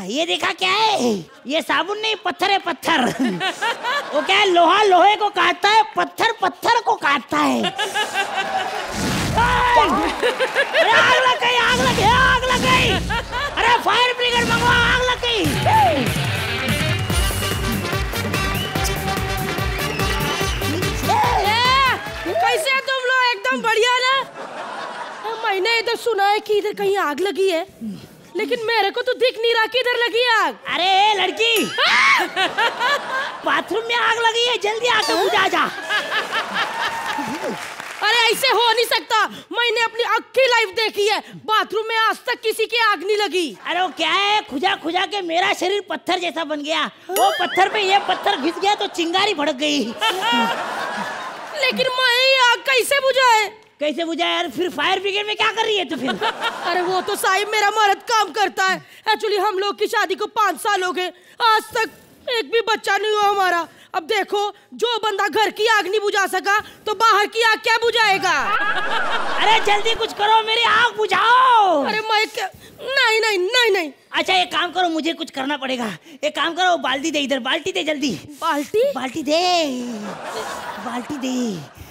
ये देखा क्या है? ये साबुन नहीं, पत्थर है, पत्थर। वो क्या है, लोहा लोहे को काटता है, पत्थर पत्थर को काटता है। अरे आग लग गई, आग लग गई, आग लग गई। अरे फायर ब्रिगेड मंगवा, आग लग गई। कैसे हैं तुम लोग? एकदम बढ़िया ना? मैंने इधर सुना है कि इधर कहीं आग लगी है, लेकिन मेरे को तो दिख नहीं रहा कि इधर लगी आग। अरे लड़की, बाथरूम में आग लगी है, जल्दी आके बुझा जा। अरे ऐसे हो नहीं सकता, मैंने अपनी अक्खी लाइफ देखी है, बाथरूम में आज तक किसी की आग नहीं लगी। अरे वो क्या है, खुजा खुजा के मेरा शरीर पत्थर जैसा बन गया, वो पत्थर पे ये पत्थर घिस गया तो चिंगारी भड़क गई। लेकिन मैं ये आग कैसे बुझाए? कैसे बुझाए यार? फिर फायर ब्रिगेड में क्या कर रही है तू फिर? अरे वो तो साहिब मेरा मर्द काम करता है। एक्चुअली हम लोग की शादी को 5 साल हो गए, आज तक एक भी बच्चा नहीं हुआ हमारा। अब देखो, जो बंदा घर की आग नहीं बुझा सका तो बाहर की आग क्या बुझाएगा? अरे जल्दी कुछ करो, मेरी आग बुझाओ। अरे मैं नहीं नहीं नहीं नहीं। अच्छा एक काम करो, मुझे कुछ करना पड़ेगा। एक काम करो, बाल्टी दे इधर, बाल्टी दे जल्दी। बाल्टी? बाल्टी दे, बाल्टी दे।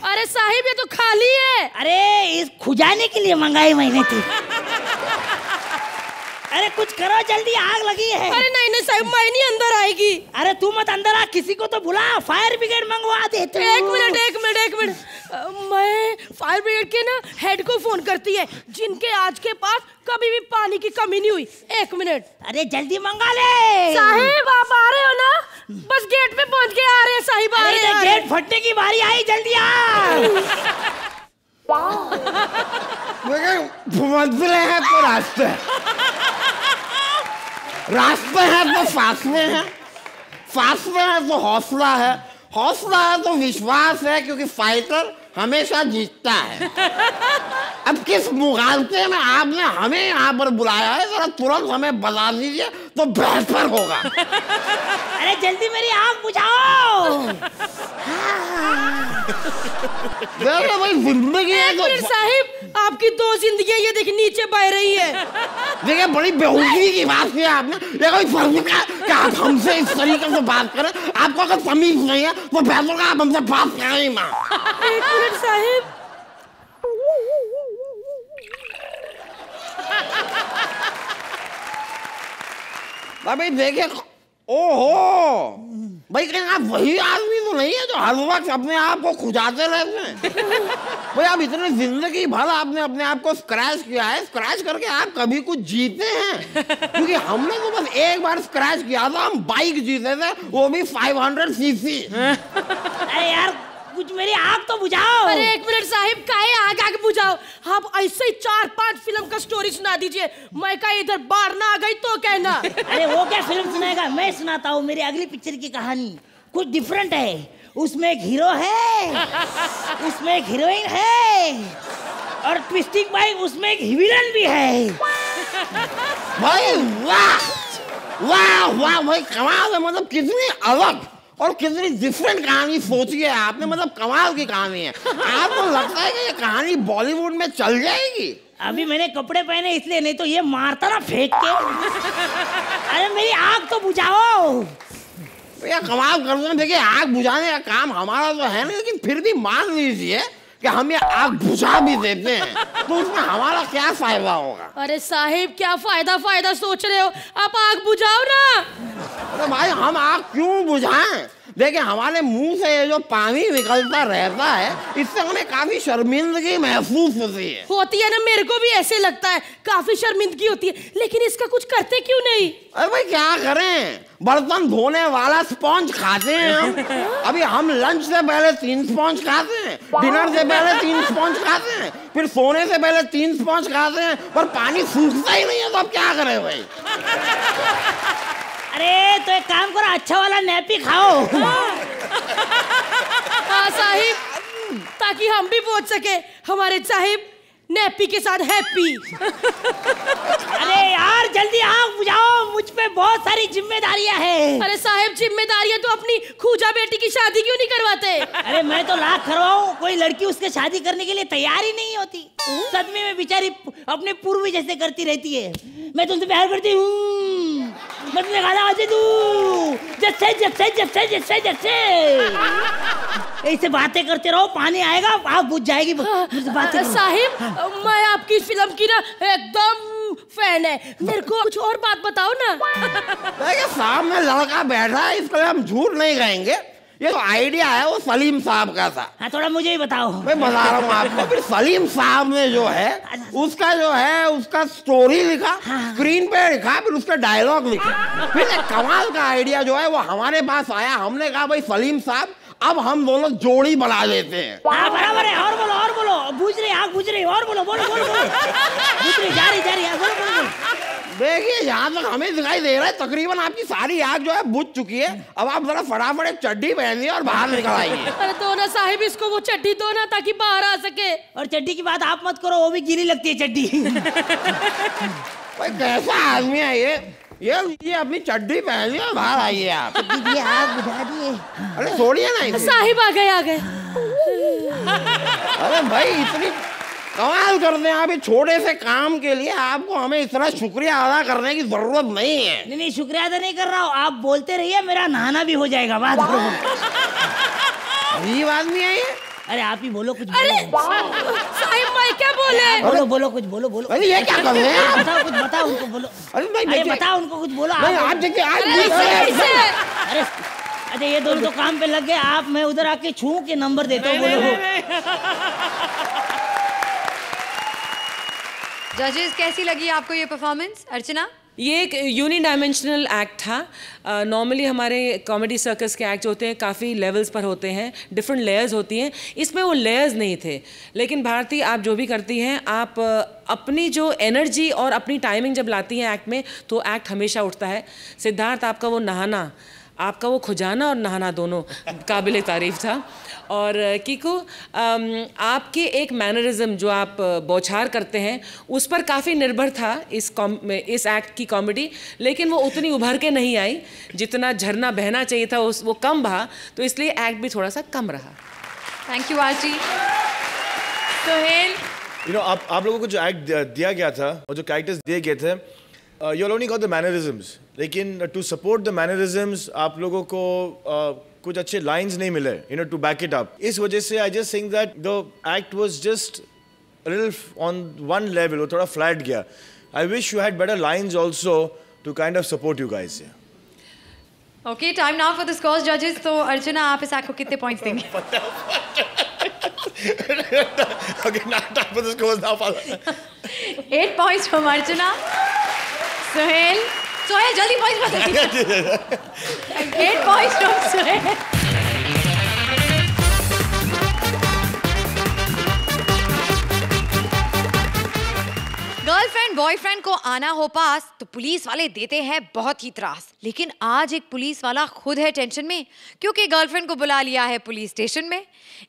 अरे साहिब ये तो खाली है। अरे इस खुजाने के लिए मंगाई मैंने तो। अरे कुछ करो जल्दी, आग लगी है। अरे नहीं नहीं साहिब, मैं नहीं अंदर आएगी। अरे तू मत अंदर आ, किसी को तो बुला, फायर ब्रिगेड मंगवा दे तू। एक मिनट एक मिनट एक मिनट, मैं फायर ब्रिगेड के ना हेड को फोन करती है, जिनके आज के पास कभी भी पानी की कमी नहीं हुई। 1 मिनट। अरे जल्दी मंगा ले। साहिब आप आ रहे हो ना? बस गेट पे पहुंच के आ रहे हैं साहिब, आ रहे हैं। गेट फटने की बारी आई, जल्दी आ। मंजिलें हैं तो रास्ते, रास्ते हैं तो फासले हैं, फासले हैं तो हौसला है, हौसला है तो विश्वास है, क्योंकि फाइटर हमेशा जीतता है। अब किस मुगालते में आपने हमें यहाँ पर बुलाया है, जरा तुरंत हमें बता दीजिए तो बेहतर होगा। अरे जल्दी मेरी आग बुझाओ। देखो भाई, जिंदगी है तो साहिब आपकी 2 जिंदगियां ये देख नीचे बह रही है। देखिए बड़ी बेवकूफी की बात की आपने। देखो इस फर्ज का कि आप हमसे इस तरीके से बात करें, आपको अगर तमीज नहीं है तो बेहतर का आप हमसे बात करें ही ना। 1 मिनट साहिब। भाई देखिए, ओहो भाई कहीं आप वही आदमी तो नहीं है जो हर वक्त अपने आप को खुजाते रहते हैं? भाई आप इतने जिंदगी भर आपने अपने आप को स्क्रैच किया है, स्क्रैच करके आप कभी कुछ जीते हैं? क्योंकि हमने तो बस एक बार स्क्रैच किया था, हम बाइक जीते थे, वो भी 500 सीसी। अरे यार कुछ मेरी आग तो बुझाओ। अरे 1 मिनट साहिब, काहे आग आग बुझाओ? आप ऐसे ही 4-5 फिल्म का स्टोरी सुना दीजिए, मैं कहीं इधर बाढ़ ना आ गई तो कहना। अरे वो क्या फिल्म सुनाएगा, मैं सुनाता हूँ मेरी अगली पिक्चर की कहानी। कुछ डिफरेंट है, उसमें एक हीरो है, उसमें एक हीरोइन है, और ट्विस्टिंग भाई उसमें एक विलन भी है। भाई वाह वाह वाह भाई, कमाल है। मतलब कितनी अलग और कितनी डिफरेंट कहानी सोची है आपने, मतलब कमाल की कहानी है। आपको लगता है कि ये कहानी बॉलीवुड में चल जाएगी? अभी मैंने कपड़े पहने इसलिए, नहीं तो ये मारता ना फेंक के। अरे मेरी आग तो बुझाओ। भैया कमाल कर दो। देखिए आग बुझाने का काम हमारा तो है नहीं, लेकिन फिर भी मान लीजिए कि हम ये आग बुझा भी देते हैं तो उसमें हमारा क्या फायदा होगा? अरे साहिब क्या फायदा सोच रहे हो, आप आग बुझाओ ना। अरे भाई हम आग क्यों बुझाएं? देखिए हमारे मुंह से ये जो पानी निकलता रहता है, इससे हमें काफी शर्मिंदगी महसूस होती है ना? मेरे को भी ऐसे लगता है, काफी शर्मिंदगी होती है, लेकिन इसका कुछ करते क्यों नहीं? अरे भाई क्या करें, बर्तन धोने वाला स्पॉन्ज खाते हैं हम। अभी हम लंच से पहले 3 स्पॉन्ज खाते हैं, डिनर से पहले 3 स्पॉन्ज खाते हैं, फिर सोने से पहले 3 स्पॉन्ज खाते हैं, पर पानी सूखता ही नहीं है, तो अब क्या करें भाई? अरे तो एक काम करो, अच्छा वाला नैपी खाओ। हाँ साहिब, ताकि हम भी पहुंच सके हमारे साहिब नैपी के साथ हैप्पी। अरे यार जल्दी आग बुझाओ, मुझ पे बहुत सारी जिम्मेदारियां हैं। अरे साहिब जिम्मेदारियां तो अपनी खूजा बेटी की शादी क्यों नहीं करवाते? अरे मैं तो लाख करवाऊं, कोई लड़की उसके शादी करने के लिए तैयार ही नहीं होती। सदमे में बेचारी अपने पूर्वी जैसे करती रहती है। मैं तुमसे प्यार करती हूँ, मैं तुमसे खाना खाती हूँ, जैसे जैसे जैसे जैसे जैसे ऐसे बातें करते रहो, पानी आएगा आग बुझ जाएगी। साहिब, मैं आपकी फिल्म की ना एकदम फैन है, मेरे को कुछ और बात बताओ ना। देखिए सामने लड़का बैठा है, इसके लिए हम झूठ नहीं कहेंगे। ये तो आइडिया है वो सलीम साहब का था। हाँ, थोड़ा मुझे ही बताओ। मैं बता रहा हूँ आपको। फिर सलीम साहब ने जो है उसका स्टोरी लिखा, स्क्रीन पे लिखा, फिर उसका डायलॉग लिखा। फिर एक कमाल का आइडिया जो है वो हमारे पास आया। हमने कहा भाई सलीम साहब, अब हम दोनों जोड़ी बना लेते हैं। हाँ बराबर है, और बोलो, बुझ रही आग बुझ रही, और बोलो बुझ रही, जा रही है, बोलो। देखिए यहाँ तक हमें दिखाई दे रहा है तकरीबन आपकी सारी आग जो है बुझ चुकी है। अब आप जरा फटाफट एक चड्डी पहनिए और बाहर निकल आइए। अरे दो ना साहिब, इसको वो चड्डी दो ना ताकि बाहर आ सके। और चड्डी की बात आप मत करो, वो भी गीली लगती है चड्डी। भाई कैसा आदमी है ये अपनी चड्डी पहनिए और बाहर आइए आप। आग बुझा दिए। अरे छोड़िए ना साहिब, आ गए। अरे भाई इतनी कमाल करते हैं आप इस छोटे से काम के लिए, आपको हमें इतना शुक्रिया अदा करने की जरूरत नहीं है। नहीं शुक्रिया अदा नहीं कर रहा हूँ, आप बोलते रहिए, मेरा नहाना भी हो जाएगा। बात करो। अजीब आदमी है ये। अरे आप ही बोलो कुछ। अरे साहिब, मैं क्या बोले? बोलो कुछ बोलो। अरे ये क्या कर रहे हैं? बताओ उनको, बोलो। अरे बताओ उनको कुछ, बोलो। आप देखिए अरे ये दोनों तो काम पे लग गए, आप मैं उधर आके छू के नंबर देता हूँ। बोलो। जजेस, कैसी लगी आपको ये परफॉर्मेंस? अर्चना, ये एक यूनिडायमेंशनल एक्ट था। नॉर्मली हमारे कॉमेडी सर्कस के एक्ट होते हैं काफ़ी लेवल्स पर होते हैं, डिफरेंट लेयर्स होती हैं। इसमें वो लेयर्स नहीं थे। लेकिन भारती, आप जो भी करती हैं, आप अपनी जो एनर्जी और अपनी टाइमिंग जब लाती हैं एक्ट में, तो एक्ट हमेशा उठता है। सिद्धार्थ, आपका वो नहाना, आपका वो खुजाना और नहाना दोनों काबिल तारीफ था। और कीकू, आपके एक मैनरिज्म जो आप बौछार करते हैं, उस पर काफ़ी निर्भर था इस एक्ट की कॉमेडी, लेकिन वो उतनी उभर के नहीं आई जितना झरना बहना चाहिए था, वो कम बहा, तो इसलिए एक्ट भी थोड़ा सा कम रहा। Thank you Aarti. सोहेल, आप लोगों को जो एक्ट दिया गया था और जो कैरेक्टर्स दिए गए थे, you only got the mannerisms, लेकिन टू सपोर्ट द मैनरिज्म्स आप लोगों को कुछ अच्छे लाइंस नहीं मिले, टू बैक इट अप। इस वजह से I just think that the act was just little on one level, वो थोड़ा फ्लैट गया। I wish you had better lines also to kind of support you guys. Okay, time now for the scores जजेस। तो अर्चना, आप इस act को कितने points देंगे? Okay, now time for the scores now, Father. 8 points from Archana. Sohail, जल्दी points बता। 8 points from Sohail. Girlfriend boyfriend को आना हो पास तो पुलिस वाले देते हैं बहुत ही त्रास। लेकिन आज एक पुलिस वाला खुद है टेंशन में, क्योंकि गर्लफ्रेंड को बुला लिया है पुलिस स्टेशन में।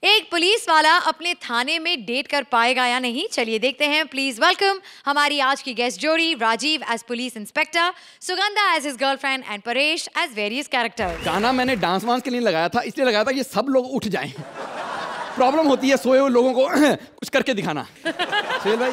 एक पुलिस वाला अपने थाने में डेट कर पाएगा या नहीं, चलिए देखते हैं। प्लीज वेलकम हमारी आज की गेस्ट जोड़ी, Rajiv as police inspector, Sugandha as his girlfriend and Paresh as various characters. गाना मैंने डांस वांस के लिए लगाया था, इसलिए लगाया था ये सब लोग उठ जाएं। प्रॉब्लम होती है सोए हुए लोगों को कुछ करके दिखाना। सुहेल भाई,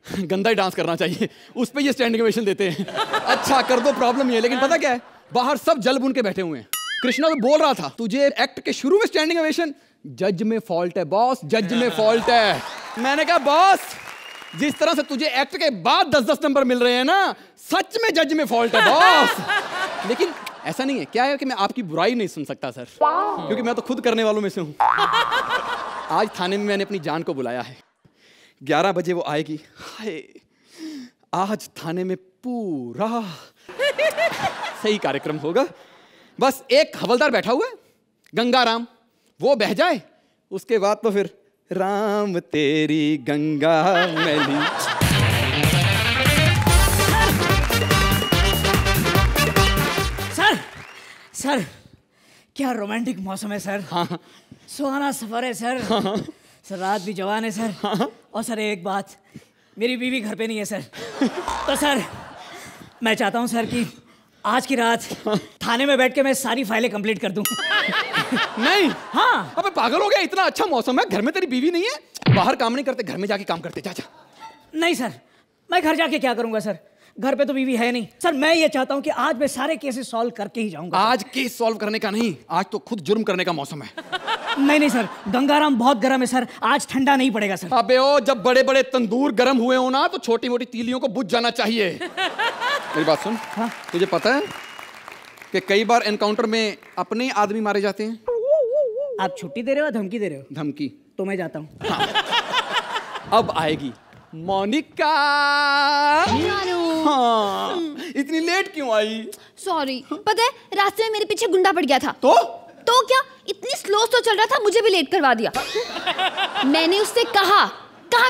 गंदा ही डांस करना चाहिए, उस पे ये स्टैंडिंग ओवेशन देते हैं। अच्छा कर दो, प्रॉब्लम ये, लेकिन पता क्या है, बाहर सब जल बुन के बैठे हुए हैं। कृष्णा तो बोल रहा था तुझे एक्ट के शुरू में स्टैंडिंग ओवेशन, जज में फॉल्ट है बॉस, जज में फॉल्ट है। मैंने कहा बॉस, जिस तरह से तुझे एक्ट के बाद 10-10 नंबर मिल रहे हैं ना, सच में जज में फॉल्ट है बॉस। लेकिन ऐसा नहीं है, क्या है कि मैं आपकी बुराई नहीं सुन सकता सर, क्योंकि मैं तो खुद करने वालों में से हूँ। आज थाने में मैंने अपनी जान को बुलाया है, 11 बजे वो आएगी। हाय, आज थाने में पूरा सही कार्यक्रम होगा। बस एक हवलदार बैठा हुआ है, गंगाराम, वो बह जाए, उसके बाद तो फिर राम तेरी गंगा मैली। सर क्या रोमांटिक मौसम है सर। हाँ। सुहाना सफर है सर। हाँ। सर रात भी जवान है सर। हाँ। और सर एक बात, मेरी बीवी घर पे नहीं है सर। तो सर मैं चाहता हूँ सर कि आज की रात थाने में बैठ के मैं सारी फाइलें कंप्लीट कर दूं। नहीं। हाँ। अबे पागल हो गया, इतना अच्छा मौसम है, घर में तेरी बीवी नहीं है, बाहर काम नहीं करते, घर में जाके काम करते। जा जा। नहीं सर, मैं घर जाके क्या करूंगा सर? घर पे तो बीवी है नहीं सर। मैं ये चाहता हूँ कि आज मैं सारे केसेस सॉल्व करके ही जाऊंगा। आज केस सॉल्व करने का नहीं, आज तो खुद जुर्म करने का मौसम है। नहीं सर, गंगाराम बहुत गर्म है सर, आज ठंडा नहीं पड़ेगा सर। अबे ओ, जब बड़े बड़े तंदूर गर्म हुए हो ना तो छोटी मोटी तीलियों को बुझ जाना चाहिए। मेरी बात सुन। हाँ? तुझे पता है कि कई बार एनकाउंटर में अपने आदमी मारे जाते हैं? आप छुट्टी दे रहे हो, धमकी दे रहे हो? धमकी। तो मैं जाता हूँ। हाँ। अब आएगी मोनिका। हाँ, इतनी लेट क्यों आई? सॉरी, पता है रास्ते में मेरे पीछे गुंडा पड़ गया था। तो क्या इतनी स्लो चल रहा था, मुझे भी लेट करवा दिया। मैंने उससे कहा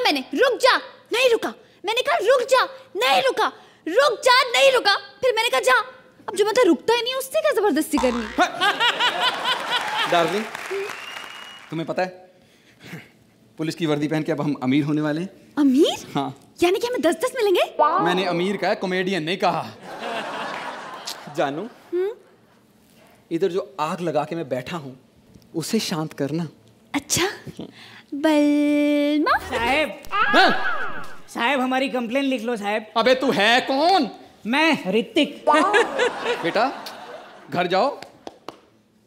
मैंने रुक जा, नहीं रुका। मैंने कहा रुक जा, नहीं रुका। रुक जा, नहीं रुका। फिर मैंने कहा जा। अब जो मतलब रुकता ही नहीं, उससे क्या जबरदस्ती करनी? डार्लिंग, तुम्हें पता है पुलिस की वर्दी पहन के अब हम अमीर होने वाले हैं। अमीर? हाँ। यानी कि हमें 10-10 मिलेंगे? मैंने अमीर कहा, कॉमेडियन नहीं कहा। जानू, इधर जो आग लगा के मैं बैठा हूँ उसे शांत करना। अच्छा, बलमा साहब। हाँ? साहब हमारी कंप्लेन लिख लो साहब। अबे तू है कौन? मैं ऋतिक। बेटा घर जाओ।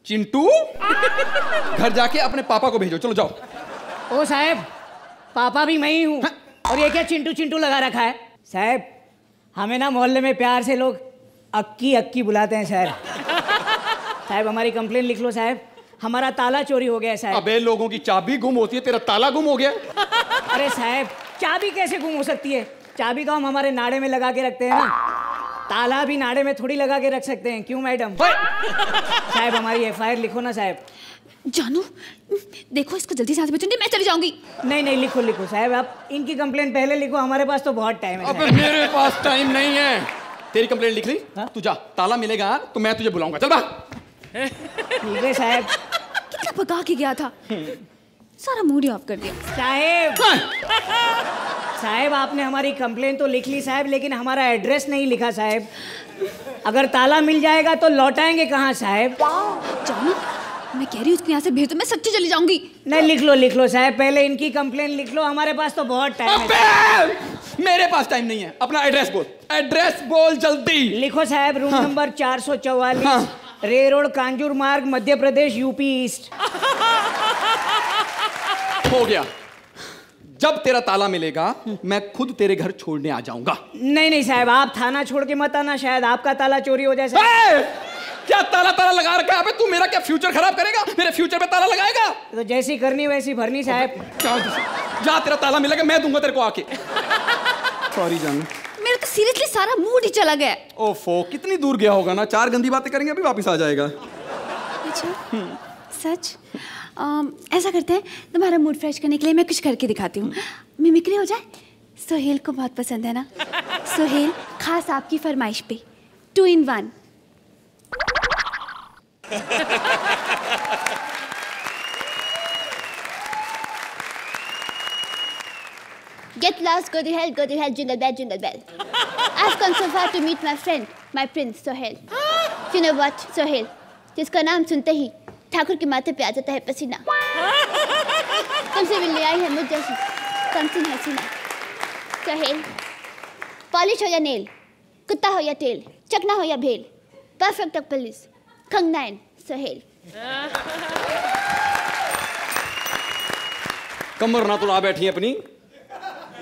चिंटू, घर जाके अपने पापा को भेजो। चलो जाओ। ओ साहब, पापा भी मैं ही हूँ। और ये क्या चिंटू चिंटू लगा रखा है? साहब हमें ना मोहल्ले में प्यार से लोग अक्की अक्की बुलाते हैं साहब। साहब हमारी कंप्लेन लिख लो साहब, हमारा ताला चोरी हो गया है साहब। अबे लोगों की चाबी गुम होती है, तेरा ताला गुम हो गया। अरे साहब चाबी कैसे गुम हो सकती है? चाबी तो हम हमारे नाड़े में लगा के रखते हैं ना, ताला भी नाड़े में थोड़ी लगा के रख सकते हैं। क्यों मैडम? साहब हमारी FIR लिखो ना साहब। जानू देखो, इसको जल्दी से हाथ में चुनिए, मैं चली जाऊंगी। नहीं लिखो साहब, आप इनकी कंप्लेन पहले लिखो, हमारे पास तो बहुत टाइम है। अबे मेरे पास टाइम नहीं है। तेरी कंप्लेंट लिख ली? तू जा, ताला मिलेगा तो मैं तुझे बुलाऊंगा। चल बाहर। ठीक है साहब। कितना पका के गया था, सारा मूड ही ऑफ कर दिया। साहब आपने हमारी कंप्लेन तो लिख ली साहब, लेकिन हमारा एड्रेस नहीं लिखा साहब। अगर ताला मिल जाएगा तो लौटाएंगे कहाँ साहब? जानू मैं कह रही हूँ, उसको यहाँ से भेज दो, मैं सच्ची चली जाऊंगी। नहीं लिख लो साहब, पहले इनकी कंप्लेन लिख लो, हमारे पास तो बहुत टाइम है। मेरे पास टाइम नहीं है। अपना एड्रेस बोल, एड्रेस बोल जल्दी। लिखो साहब, रूम नंबर 444, रे रोड, कांजूर मार्ग, मध्य प्रदेश, UP ईस्ट। हो गया। जब तेरा ताला मिलेगा मैं खुद तेरे घर छोड़ने आ जाऊंगा। नहीं साहब, आप थाना छोड़ के मत आना, शायद आपका ताला चोरी हो जाए। क्या ताला लगा रखा है? तू मेरा क्या फ्यूचर खराब करेगा? मेरे फ्यूचर पे ताला लगाएगा? तो जैसी करनी वैसी भरनी साहब। जा, तेरा ताला मिलेगा, मैं दूंगा तेरे को आके। सॉरी जानू, मेरा तो सीरियसली सारा मूड ही चला गया। ओफो, कितनी दूर गया होगा ना। 4 गंदी बातें करेंगे, अभी वापस आ जाएगा। अच्छा सच? ऐसा करते हैं, तुम्हारा मूड फ्रेश करने के लिए मैं कुछ करके दिखाती हूँ। मिमिक्री हो जाए? सोहेल को बहुत पसंद है ना। सोहेल खास आपकी फरमाइश पे 2 in 1। Get lost, go to hell, jingle bell. I've come so far to meet my friend, my prince, Sohail. You know what, Sohail? जिसका नाम सुनते ही ठाकुर के माथे पे आ जाता है पसीना। तुमसे मिलने आई है मुझ जैसी कमसिन हसीना। Sohail, पॉलिश हो या नेल, कुत्ता हो या टेल, चकना हो या भेल, परफेक्ट पुलिस, खंगनाइन, Sohail। कमर ना तुड़ा बैठी है अपनी।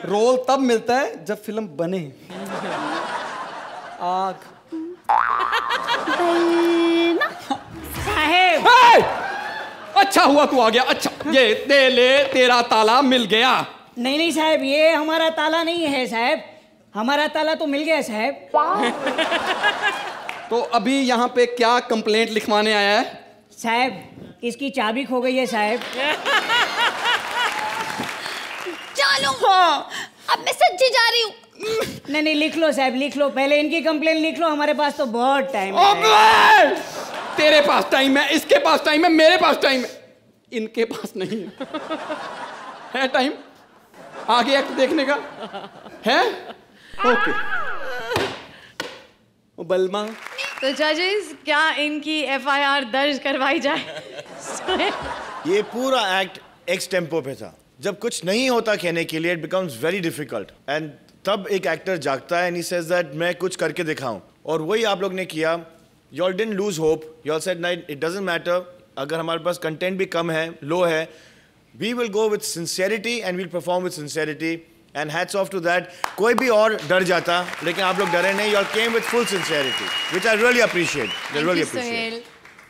रोल तब मिलता है जब फिल्म बने। आग साहेब। अच्छा हुआ तू आ गया। अच्छा ये दे ले, तेरा ताला मिल गया। नहीं साहब, ये हमारा ताला नहीं है साहब, हमारा ताला तो मिल गया साहब। तो अभी यहाँ पे क्या कंप्लेंट लिखवाने आया है? साहब इसकी चाबी खो गई है साहब। चलो हाँ, अब मैं सच्ची जा रही हूँ। नहीं लिख लो साहब, लिख लो, पहले इनकी कंप्लेन लिख लो, हमारे पास तो बहुत टाइम है। तेरे पास टाइम है, इसके पास टाइम है, मेरे पास टाइम है, इनके पास नहीं है टाइम आगे एक्ट देखने का है। ओके बलमा। तो जजेस, क्या इनकी FIR दर्ज करवाई जाए? ये पूरा एक्ट एक्स टेम्पो पे था, जब कुछ नहीं होता कहने के लिए, it becomes very difficult, and तब एक एक्टर जागता है एंड ही सेज दैट मैं कुछ करके दिखाऊं, और वही आप लोग ने किया. You all didn't lose hope. You all said, "Night, it doesn't matter. अगर हमारे पास कंटेंट भी कम है, लो है, we will go with sincerity and we'll perform with sincerity. And hats off to that. कोई भी और डर जाता, लेकिन आप लोग डरे नहीं. You all came with full sincerity, which I really appreciate. I really appreciate.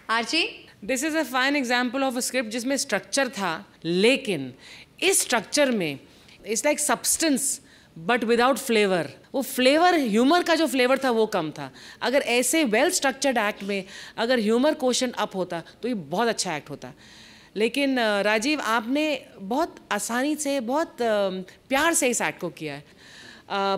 Archie, this is a fine example of a script जिसमें स्ट्रक्चर था, लेकिन इस स्ट्रक्चर में it's like substance but without flavour. वो फ्लेवर, ह्यूमर का जो flavour था वो कम था. अगर ऐसे वेल स्ट्रक्चर्ड एक्ट में अगर ह्यूमर क्वोशंट अप होता तो ये बहुत अच्छा एक्ट होता. लेकिन राजीव, आपने बहुत आसानी से, बहुत प्यार से इस एक्ट को किया है.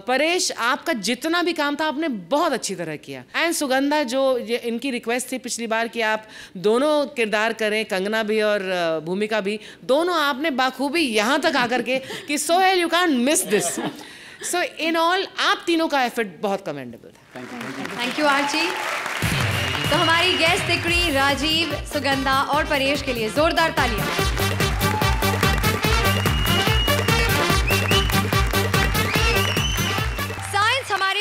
परेश, आपका जितना भी काम था आपने बहुत अच्छी तरह किया. एंड सुगंधा, जो इनकी रिक्वेस्ट थी पिछली बार कि आप दोनों किरदार करें, कंगना भी और भूमिका भी, दोनों आपने बाखूबी यहाँ तक आकर के कि Sohail you can't miss this. So in all आप तीनों का एफर्ट बहुत कमेंडेबल था. Thank you Archie. तो हमारी गेस्ट तिकड़ी, राजीव, सुगंधा और परेश के लिए जोरदार तालियां.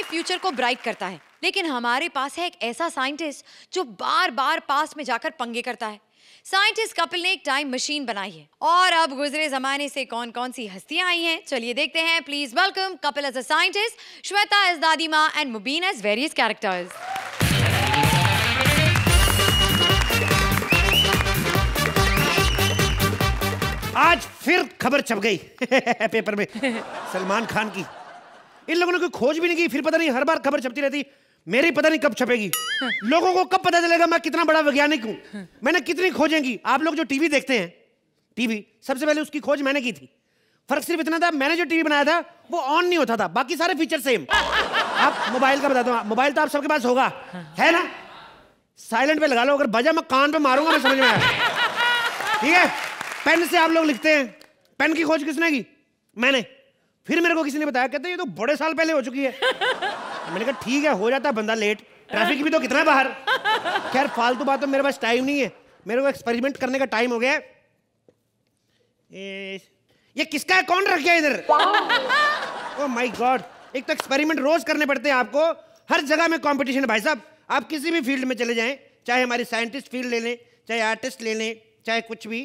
फ्यूचर को ब्राइट करता है, लेकिन हमारे पास है एक ऐसा साइंटिस्ट जो बार बार पास्ट में जाकर पंगे करता है. साइंटिस्ट कपिल ने एक टाइम मशीन बनाई है, और अब गुजरे जमाने से कौन कौन सी हस्तियां आई हैं, चलिए देखते हैं. Please welcome Kapil as a scientist, Shweta as दादी माँ and Mubeen as various characters. आज फिर खबर छप गई पेपर में सलमान खान की. इन लोगों ने कोई खोज भी नहीं की, फिर पता नहीं हर बार खबर छपती रहती. मेरी पता नहीं कब छपेगी. लोगों को कब पता चलेगा मैं कितना बड़ा वैज्ञानिक हूं, मैंने कितनी खोजें की. आप लोग जो टीवी देखते हैं, टीवी सबसे पहले उसकी खोज मैंने की थी. फर्क सिर्फ इतना था, मैंने जो टीवी बनाया था वो ऑन नहीं होता था, बाकी सारे फीचर सेम. आप मोबाइल का बता दो, मोबाइल तो आप सबके पास होगा, है ना? साइलेंट पे लगा लो, अगर बजा मैं कान पे मारूंगा, मैं समझ में आया. ठीक है. पेन से आप लोग लिखते हैं, पेन की खोज किसने की? मैंने. फिर मेरे को किसी ने बताया, कहते ये तो बड़े साल पहले हो चुकी है. मैंने कहा ठीक है, हो जाता है बंदा लेट, ट्रैफिक भी तो कितना है बाहर. खैर फालतू बात, तो मेरे पास टाइम नहीं है, मेरे को एक्सपेरिमेंट करने का टाइम हो गया. ये किसका है, कौन रख गया इधर? Oh my God. एक तो एक्सपेरिमेंट रोज करने पड़ते हैं आपको, हर जगह में कंपटीशन है भाई साहब. आप किसी भी फील्ड में चले जाएं, चाहे हमारी साइंटिस्ट फील्ड ले लें, चाहे आर्टिस्ट ले लें, चाहे कुछ भी,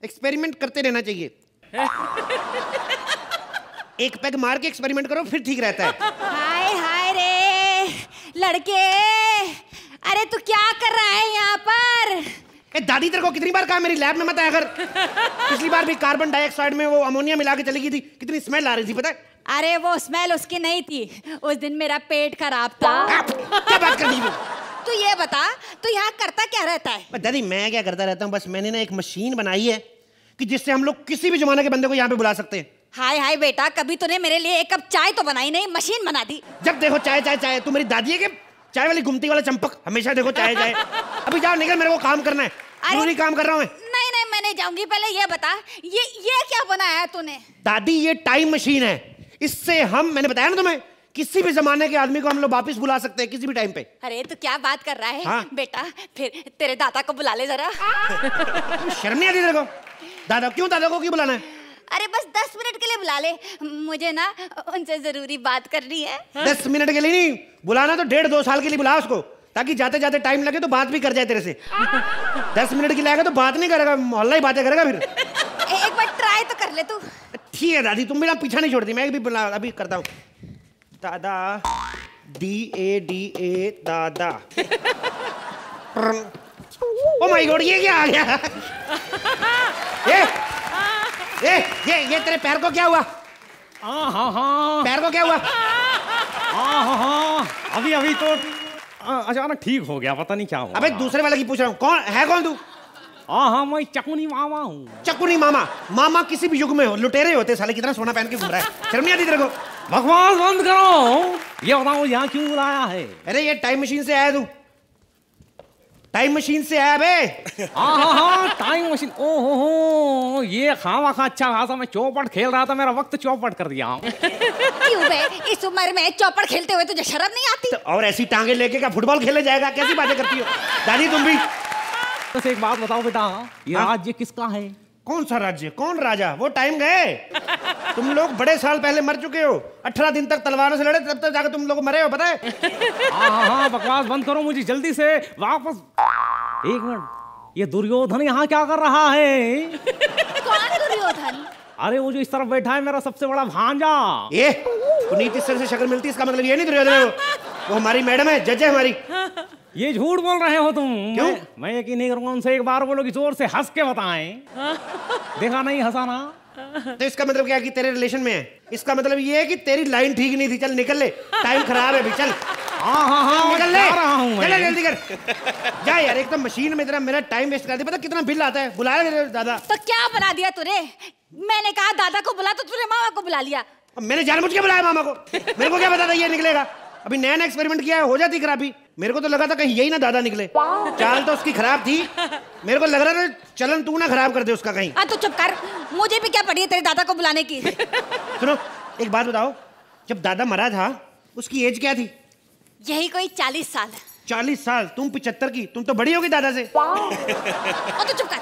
एक्सपेरिमेंट करते रहना चाहिए. एक पैग मार के एक्सपेरिमेंट करो, फिर ठीक रहता है. हाय हाय रे लड़के, अरे तू क्या कर रहा है यहाँ पर? ए दादी, तेरे को कितनी बार कहा मेरी लैब में मत आया कर. पिछली बार भी कार्बन डाइऑक्साइड में वो अमोनिया मिला के चली गई थी, कितनी स्मेल आ रही थी पता है? अरे वो स्मेल उसकी नहीं थी, उस दिन मेरा पेट खराब था. क्या बात कर दी? तू ये बता, तू यहाँ करता क्या रहता है? दादी मैं क्या करता रहता हूँ, बस मैंने ना एक मशीन बनाई है कि जिससे हम लोग किसी भी जमाने के बंदे को यहाँ पे बुला सकते हैं. हाय हाय बेटा, कभी तूने मेरे लिए एक कप चाय तो बनाई नहीं, मशीन बना दी. जब देखो चाय चाय चाय. तू मेरी दादी है कि चाय वाली गुमती वाला चंपक, हमेशा देखो चाय चाय. अभी जाओ निकल, मेरे को काम करना है. जरूरी काम कर रहा हूँ मैं. नहीं नहीं मैं नहीं जाऊंगी. पहले ये बता, ये क्या बनाया है तूने? दादी ये टाइम मशीन है, इससे हम, मैंने बताया ना तुम्हें, किसी भी जमाने के आदमी को हम लोग वापस बुला सकते हैं किसी भी टाइम पे. अरे तू क्या बात कर रहा है? हाँ? बेटा फिर तेरे दादा को बुला ले जरा. शर्म नहीं आती तेरे को? दादा क्यों, दादा को क्यों बुलाना है? अरे बस 10 मिनट के लिए बुला ले, मुझे ना उनसे जरूरी बात करनी है. 10 मिनट के लिए नहीं बुलाना, तो 1.5-2 साल के लिए बुला उसको, ताकि जाते जाते टाइम लगे तो बात भी कर जाए तेरे से. 10 मिनट के लिए आएगा तो बात नहीं करेगा, मोहल्ला ही बातें करेगा. फिर एक बार ट्राई तो कर ले तू. ठीक है दादी, तुम मेरा पीछा नहीं छोड़ती, मैं भी बुला, अभी करता हूँ. दादा, DADA दादा. ओ माय गॉड, ये क्या आ गया? ये तेरे पैर को क्या हुआ? पैर को क्या हुआ? अभी तो अचानक ठीक हो गया, पता नहीं क्या हुआ. अबे दूसरे वाले की पूछ रहा हूँ, कौन है? कौन तू? हाँ मैं चकुनी मामा हूँ. चकुनी मामा? मामा किसी भी युग में हो, लुटेरे होते साले, कितना सोना पहन के घूम रहा है. शर्म नहीं आती तेरे को? बकवास बंद करो. ये बताओ यहाँ क्यों बुलाया है? अरे ये टाइम मशीन से आया तू? टाइम मशीन से आया बे? हाँ टाइम मशीन. ओहो, ये खामा अच्छा खासा मैं चौपट खेल रहा था, मेरा वक्त चौपट कर दिया. क्यों बे, इस उम्र में चौपट खेलते हुए तुझे शर्म नहीं आती? तो और ऐसी टांगे लेके क्या फुटबॉल खेलने जाएगा? कैसी बातें करती हो दादी तुम भी? बस एक बात बताओ बेटा, ये राज्य किसका है? कौन सा राज्य, कौन राजा? वो टाइम गए। तुम लोग बड़े साल पहले मर चुके हो। 18 दिन तक तलवारों से लड़े, तब तक जाकर तुम लोग मरे हो, पता है? हाँ, बकवास बंद करो, मुझे जल्दी से वापस। एक मिनट, ये दुर्योधन यहाँ क्या कर रहा है? कौन दुर्योधन? अरे वो जो इस तरफ बैठा है, मेरा सबसे बड़ा भांजा। ये पुनीत इस तरह से शक्ल मिलती, इसका मतलब ये नहीं दुर्योधन है वो हमारी मैडम है, जज है हमारी। ये झूठ बोल रहे हो तुम। क्यों? मैं यकीन नहीं करूंगा। उनसे एक बार बोलोगी जोर से हंस के बताएं। देखा नहीं हंसाना। तो इसका मतलब क्या कि तेरे रिलेशन में है? इसका मतलब ये है कि तेरी लाइन ठीक नहीं थी। चल निकल ले, टाइम खराब है अभी। चल हाँ, निकल ले, चल जल्दी कर जा यार। एकदम मशीन में तेरा मेरा टाइम वेस्ट कर दिया। पता कितना बिल आता है? बुलाया तेरे दादा। तो क्या बना दिया तूने? मैंने कहा दादा को बुला, तो तूने मामा को बुला लिया। मैंने जानबूझ के बुलाया मामा को। मेरे को क्या पता था ये निकलेगा? अभी नया एक्सपेरिमेंट किया है, हो जाती खराबी। मेरे को तो लगा था कहीं यही ना दादा निकले। चाल तो उसकी खराब थी। मेरे को लग रहा था चलन तू ना खराब कर दे उसका कहीं। तो चुप कर, मुझे भी क्या पड़ी है तेरे दादा को बुलाने की। सुनो एक बात बताओ, जब दादा मरा था उसकी एज क्या थी? यही कोई 40 साल। 40 साल? तुम 75 की। तुम तो बड़ी होगी दादा से। तो चुप कर,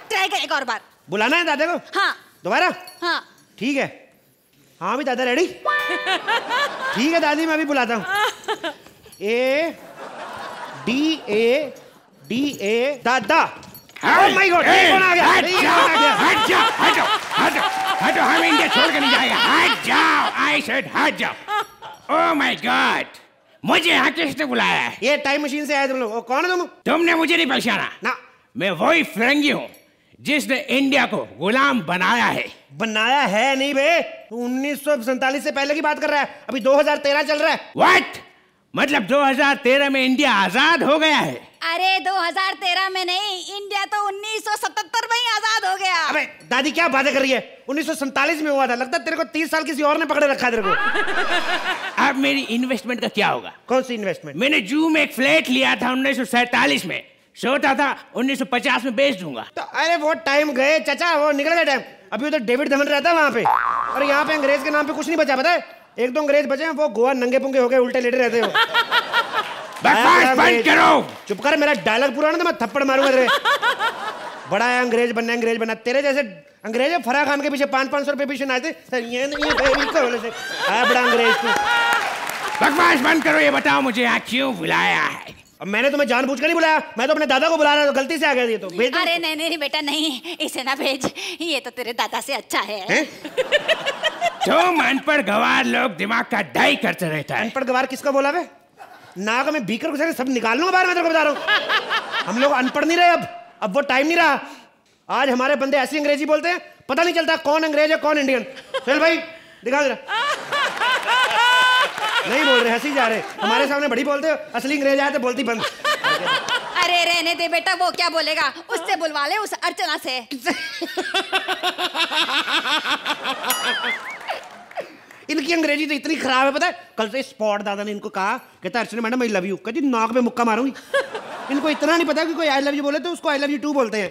ट्राई कर एक और बार। बुलाना है दादा को? हाँ। दोबारा? हाँ। ठीक है। हाँ भी दादा रेडी? ठीक है दादी, मैं अभी बुलाता हूँ। A D A दादा। Oh my God, कौन आ गया? हट जाओ, हम इंडिया छोड़ के नहीं जाएगा। हट जाओ, I said हट जाओ। Oh my God, मुझे यहाँ किसने बुलाया है? ये टाइम मशीन से आए तुम लोग। कौन है तुम? तुमने मुझे नहीं पहचाना ना। मैं वही फिरंगी हूँ जिसने इंडिया को गुलाम बनाया है। बनाया है नहीं बे, 1947 से पहले की बात कर रहा है। अभी 2013 चल रहा है। What? मतलब 2013 में इंडिया आजाद हो गया है? अरे 2013 में नहीं, इंडिया तो 1977 में ही आजाद हो गया। अबे दादी क्या बातें कर रही है? 1947 में हुआ था। लगता है तेरे को 30 साल किसी और ने पकड़े रखा तेरे को। अब मेरी इन्वेस्टमेंट का क्या होगा? कौन सी इन्वेस्टमेंट? मैंने जू में एक फ्लैट लिया था 1947 में, सोचा था 1950 में बेच दूंगा। तो अरे वो टाइम गए चाचा, वो निकल गया टाइम। अभी तो डेविड धवन रहता है वहां पे, और यहाँ पे अंग्रेज के नाम पे कुछ नहीं बचा। पता है, एक दो अंग्रेज बचे हैं, वो गोवा नंगे पुंगे हो गए, उल्टे लेटे रहते हो। बकवास बंद करो। चुप कर, मेरा डायलॉग पूरा ना तो मैं थप्पड़ मारूंगा तेरे। बड़ा है अंग्रेज बनना, अंग्रेज बनना। तेरे जैसे अंग्रेज है फराह खान के पीछे 500-500 रुपए पीछे नाचते। ये बड़ा अंग्रेज तू। बकवास बंद करो, ये बताओ मुझे यहाँ क्यों बुलाया है? अब मैंने तुम्हें जानबूझ कर नहीं बुलाया, मैं तो अपने दादा को बुला रहा था, गलती से आ गया। ये तो भेज दो। अरे नहीं नहीं बेटा नहीं, इसे ना भेज, ये तो तेरे दादा से अच्छा है। तुम अनपढ़ गवार लोग दिमाग का डाई करते रहता है। अनपढ़ गवार किसका बोला बे? नाक में बीकर घुसा के सब निकाल लूंगा बाहर, मैं तेरे को बता रहा हूँ। हम लोग अनपढ़ नहीं रहे अब वो टाइम नहीं रहा। आज हमारे बंदे ऐसी अंग्रेजी बोलते हैं, पता नहीं चलता कौन अंग्रेज है कौन इंडियन। चल भाई दिखा जरा। नहीं बोल रहे, हंसी जा रहे। हमारे सामने बड़ी बोलते हो, असली अंग्रेज आए तो बोलती बंद। अरे रहने दे बेटा, वो क्या बोलेगा, उससे बुलवा ले, उस अर्चना से। इनकी अंग्रेजी तो इतनी खराब है, पता है। कल से स्पॉट दादा ने इनको कहा, कहता अर्चना मैडम आई लव यू, कहती नाक में मुक्का मारूंगी। इनको इतना नहीं पता कि कोई आई लव यू बोले तो उसको आई लव यू टू बोलते हैं।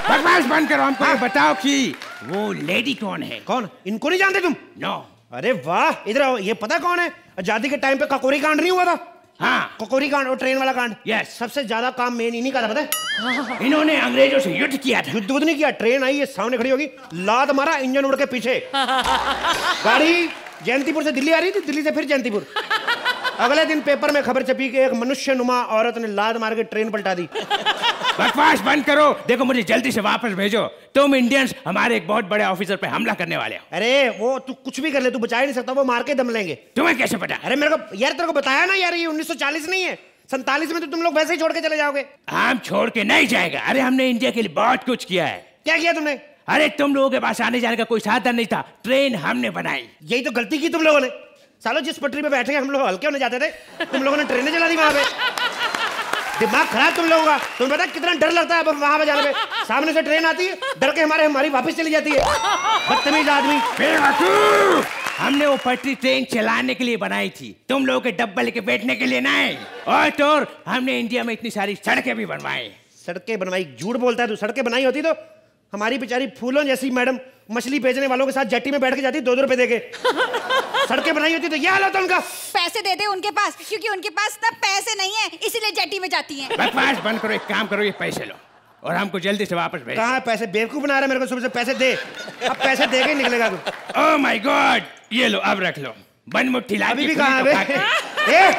बकवास बंद करो, हमको ये बताओ कि वो लेडी कौन है? कौन? इनको नहीं जानते तुम? नो। अरे वाह, इधर आओ। ये पता कौन है? आजादी के टाइम पे ककोरी कांड नहीं हुआ था? हाँ, ककोरी कांड, वो ट्रेन वाला कांड। यस। सबसे ज्यादा काम मेन इन्हीं का था, पता है। इन्होंने अंग्रेजों से युद्ध किया था। युद्ध नहीं किया, ट्रेन आई ये सामने खड़ी होगी, लात मारा, इंजन उड़ के पीछे। गाड़ी जयंतीपुर से दिल्ली आ रही थी, दिल्ली से फिर जयंतीपुर। अगले दिन पेपर में खबर छपी कि एक मनुष्य नुमा औरत ने लात मार के ट्रेन पलटा दी। बकवास बंद करो, देखो मुझे जल्दी से वापस भेजो। तुम इंडियंस हमारे एक बहुत बड़े ऑफिसर पे हमला करने वाले हो। अरे वो तू कुछ भी कर ले, तू बचा ही नहीं सकता, वो मार के दम लेंगे। तुम्हें कैसे पता? अरे मेरे को यार, तेरे को बताया ना यार, ये 1940 नहीं है, 47 में तो तुम लोग वैसे ही छोड़ के चले जाओगे। हम छोड़ के नहीं जाएगा। अरे हमने इंडिया के लिए बहुत कुछ किया है। क्या किया तुमने? अरे तुम लोगों के पास आने जाने का कोई साधन नहीं था, ट्रेन हमने बनाई। यही तो गलती की तुम लोगों ने। सालों जिस पटरी पे बैठे हम लोग हल्के होने जाते थे, तुम लोगों ने ट्रेनें चला दी वहां पे। दिमाग खराब तुम लोगों का। तुम्हें पता कितना डर लगता है अब वहां पे जाने पे? सामने से ट्रेन आती है, डर के हमारी वापस चली जाती है। बदतमीज आदमी। हमने वो पटरी ट्रेन चलाने के लिए बनाई थी, तुम लोगों के डब्बा लेके बैठने के लिए नहीं। और हमने इंडिया में इतनी सारी सड़कें भी बनवाई। सड़कें बनवाई? झूठ बोलता है तू। सड़कें बनाई होती तो हमारी बेचारी फूलों जैसी मैडम मछली बेचने वालों के साथ जेटी में बैठ के जाती 2-2 रुपए देके। सड़कें बनाई होती तो ये हाल होता उनका। पैसे दे दे उनके पास, क्योंकि उनके पास ना पैसे नहीं है, इसीलिए जेटी में जाती हैं। बकवास बंद करो, एक काम करो, ये पैसे लो और हमको जल्दी से वापस भेज। कहाँ पैसे? बेवकूफ बना रहा है मेरे को सुबह से। पैसे दे, अब पैसे दे के ही निकलेगा तू। ओह माय गॉड, ये लो अब रख लो। बन मुट्ठी ला अभी भी कहाँ है?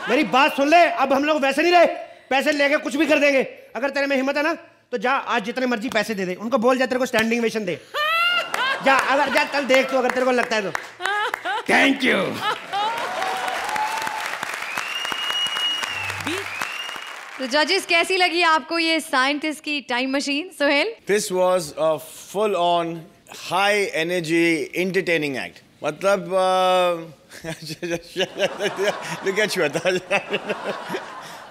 मेरी बात सुन ले, अब हम लोग वैसे नहीं रहे, पैसे लेके कुछ भी कर देंगे। अगर तेरे में हिम्मत है ना तो जा, आज जितने मर्जी पैसे दे दे, उनको बोल जा तेरे को स्टैंडिंग ओवेशन दे। जा, अगर जा कल देख तो, अगर तेरे को लगता है तो। Thank you. तो जजेस, कैसी लगी आपको ये साइंटिस्ट की time machine? Sohail, this was a full on high energy entertaining act. मतलब look at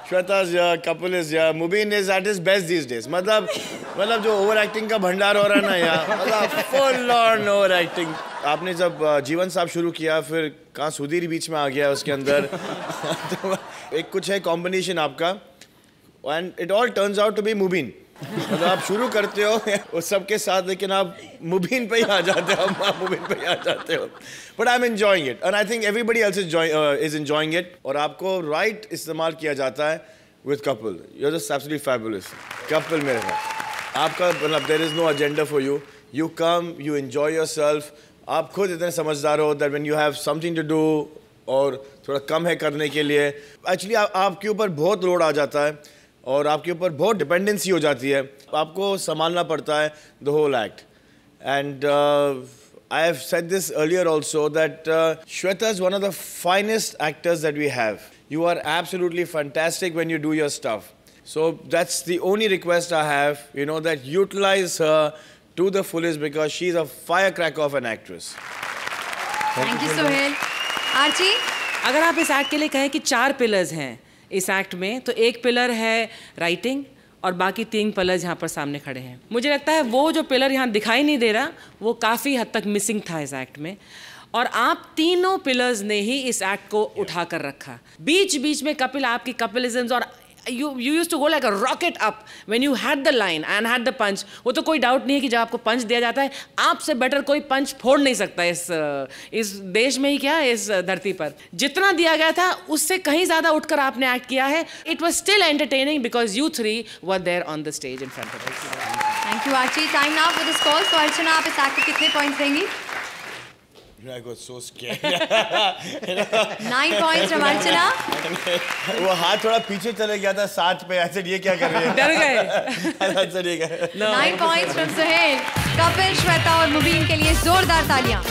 Shweta's couple is Mubin is at his best these days. मतलब जो ओवर एक्टिंग का भंडार हो रहा है ना यार, मतलब फुल ऑन ओवर एक्टिंग। आपने जब जीवन साहब शुरू किया, फिर कहाँ सुधीर बीच में आ गया उसके अंदर। तो एक कुछ है कॉम्बिनेशन आपका, and it all turns out to be Mubeen. मतलब आप शुरू करते हो उस सब के साथ, लेकिन आप मुबीन पे ही आ जाते हो, आप मुबीन पे ही आ जाते हो। But I am enjoying it and I think everybody else is enjoying it. और आपको राइट इस्तेमाल किया जाता है with couple. You are just absolutely fabulous couple मेरे साथ। आपका मतलब there is no agenda for you, you come, you enjoy yourself. आप खुद इतने समझदार हो that when you have something to do और थोड़ा कम है करने के लिए, एक्चुअली आपके ऊपर बहुत लोड आ जाता है और आपके ऊपर बहुत डिपेंडेंसी हो जाती है। आपको संभालना पड़ता है the whole act. And I have said this earlier also that Shweta is one of the finest actors that we have. You are absolutely fantastic when you do your stuff. So that's the only request I have, you know, that utilize her to the fullest because she is a fire cracker of an actress. Thank you Sohail. Archi, अगर आप इस act के लिए कहें कि 4 pillars हैं इस act में, तो एक पिलर है राइटिंग और बाकी 3 पिलर्स यहाँ पर सामने खड़े हैं। मुझे लगता है वो जो पिलर यहाँ दिखाई नहीं दे रहा, वो काफ़ी हद तक मिसिंग था इस एक्ट में, और आप तीनों पिलर्स ने ही इस एक्ट को उठा कर रखा। बीच बीच में कपिल, आपकी कपिलिज्म्स, और you used to go like a rocket up when you had the line and had the punch। वो तो कोई डाउट नहीं है कि जब आपको पंच दिया जाता है, आपसे बेटर कोई पंच फोड़ नहीं सकता इस देश में ही क्या, इस धरती पर। जितना दिया गया था उससे कहीं ज़्यादा उठकर आपने एक्ट किया है। It was still entertaining because you 3 were there on the stage in front of us। Thank you Archie. Time now for the score. तो अर्चना, आप इस एक्ट को कितने पॉइंट्स देंगी? I got so scared. 9 points from अर्चना। वो हाथ थोड़ा पीछे चले गया था 7 पे, ऐसे ये क्या कर रही है? डर गए। 9 points from सोहेल। कपिल, श्वेता और मुबीन के लिए जोरदार तालियां।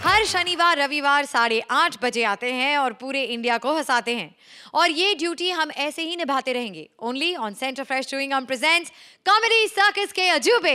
हर शनिवार रविवार 8:30 बजे आते हैं और पूरे इंडिया को हंसाते हैं, और ये ड्यूटी हम ऐसे ही निभाते रहेंगे। Only on Center Fresh chewing gum presents Comedy circus के अजूबे।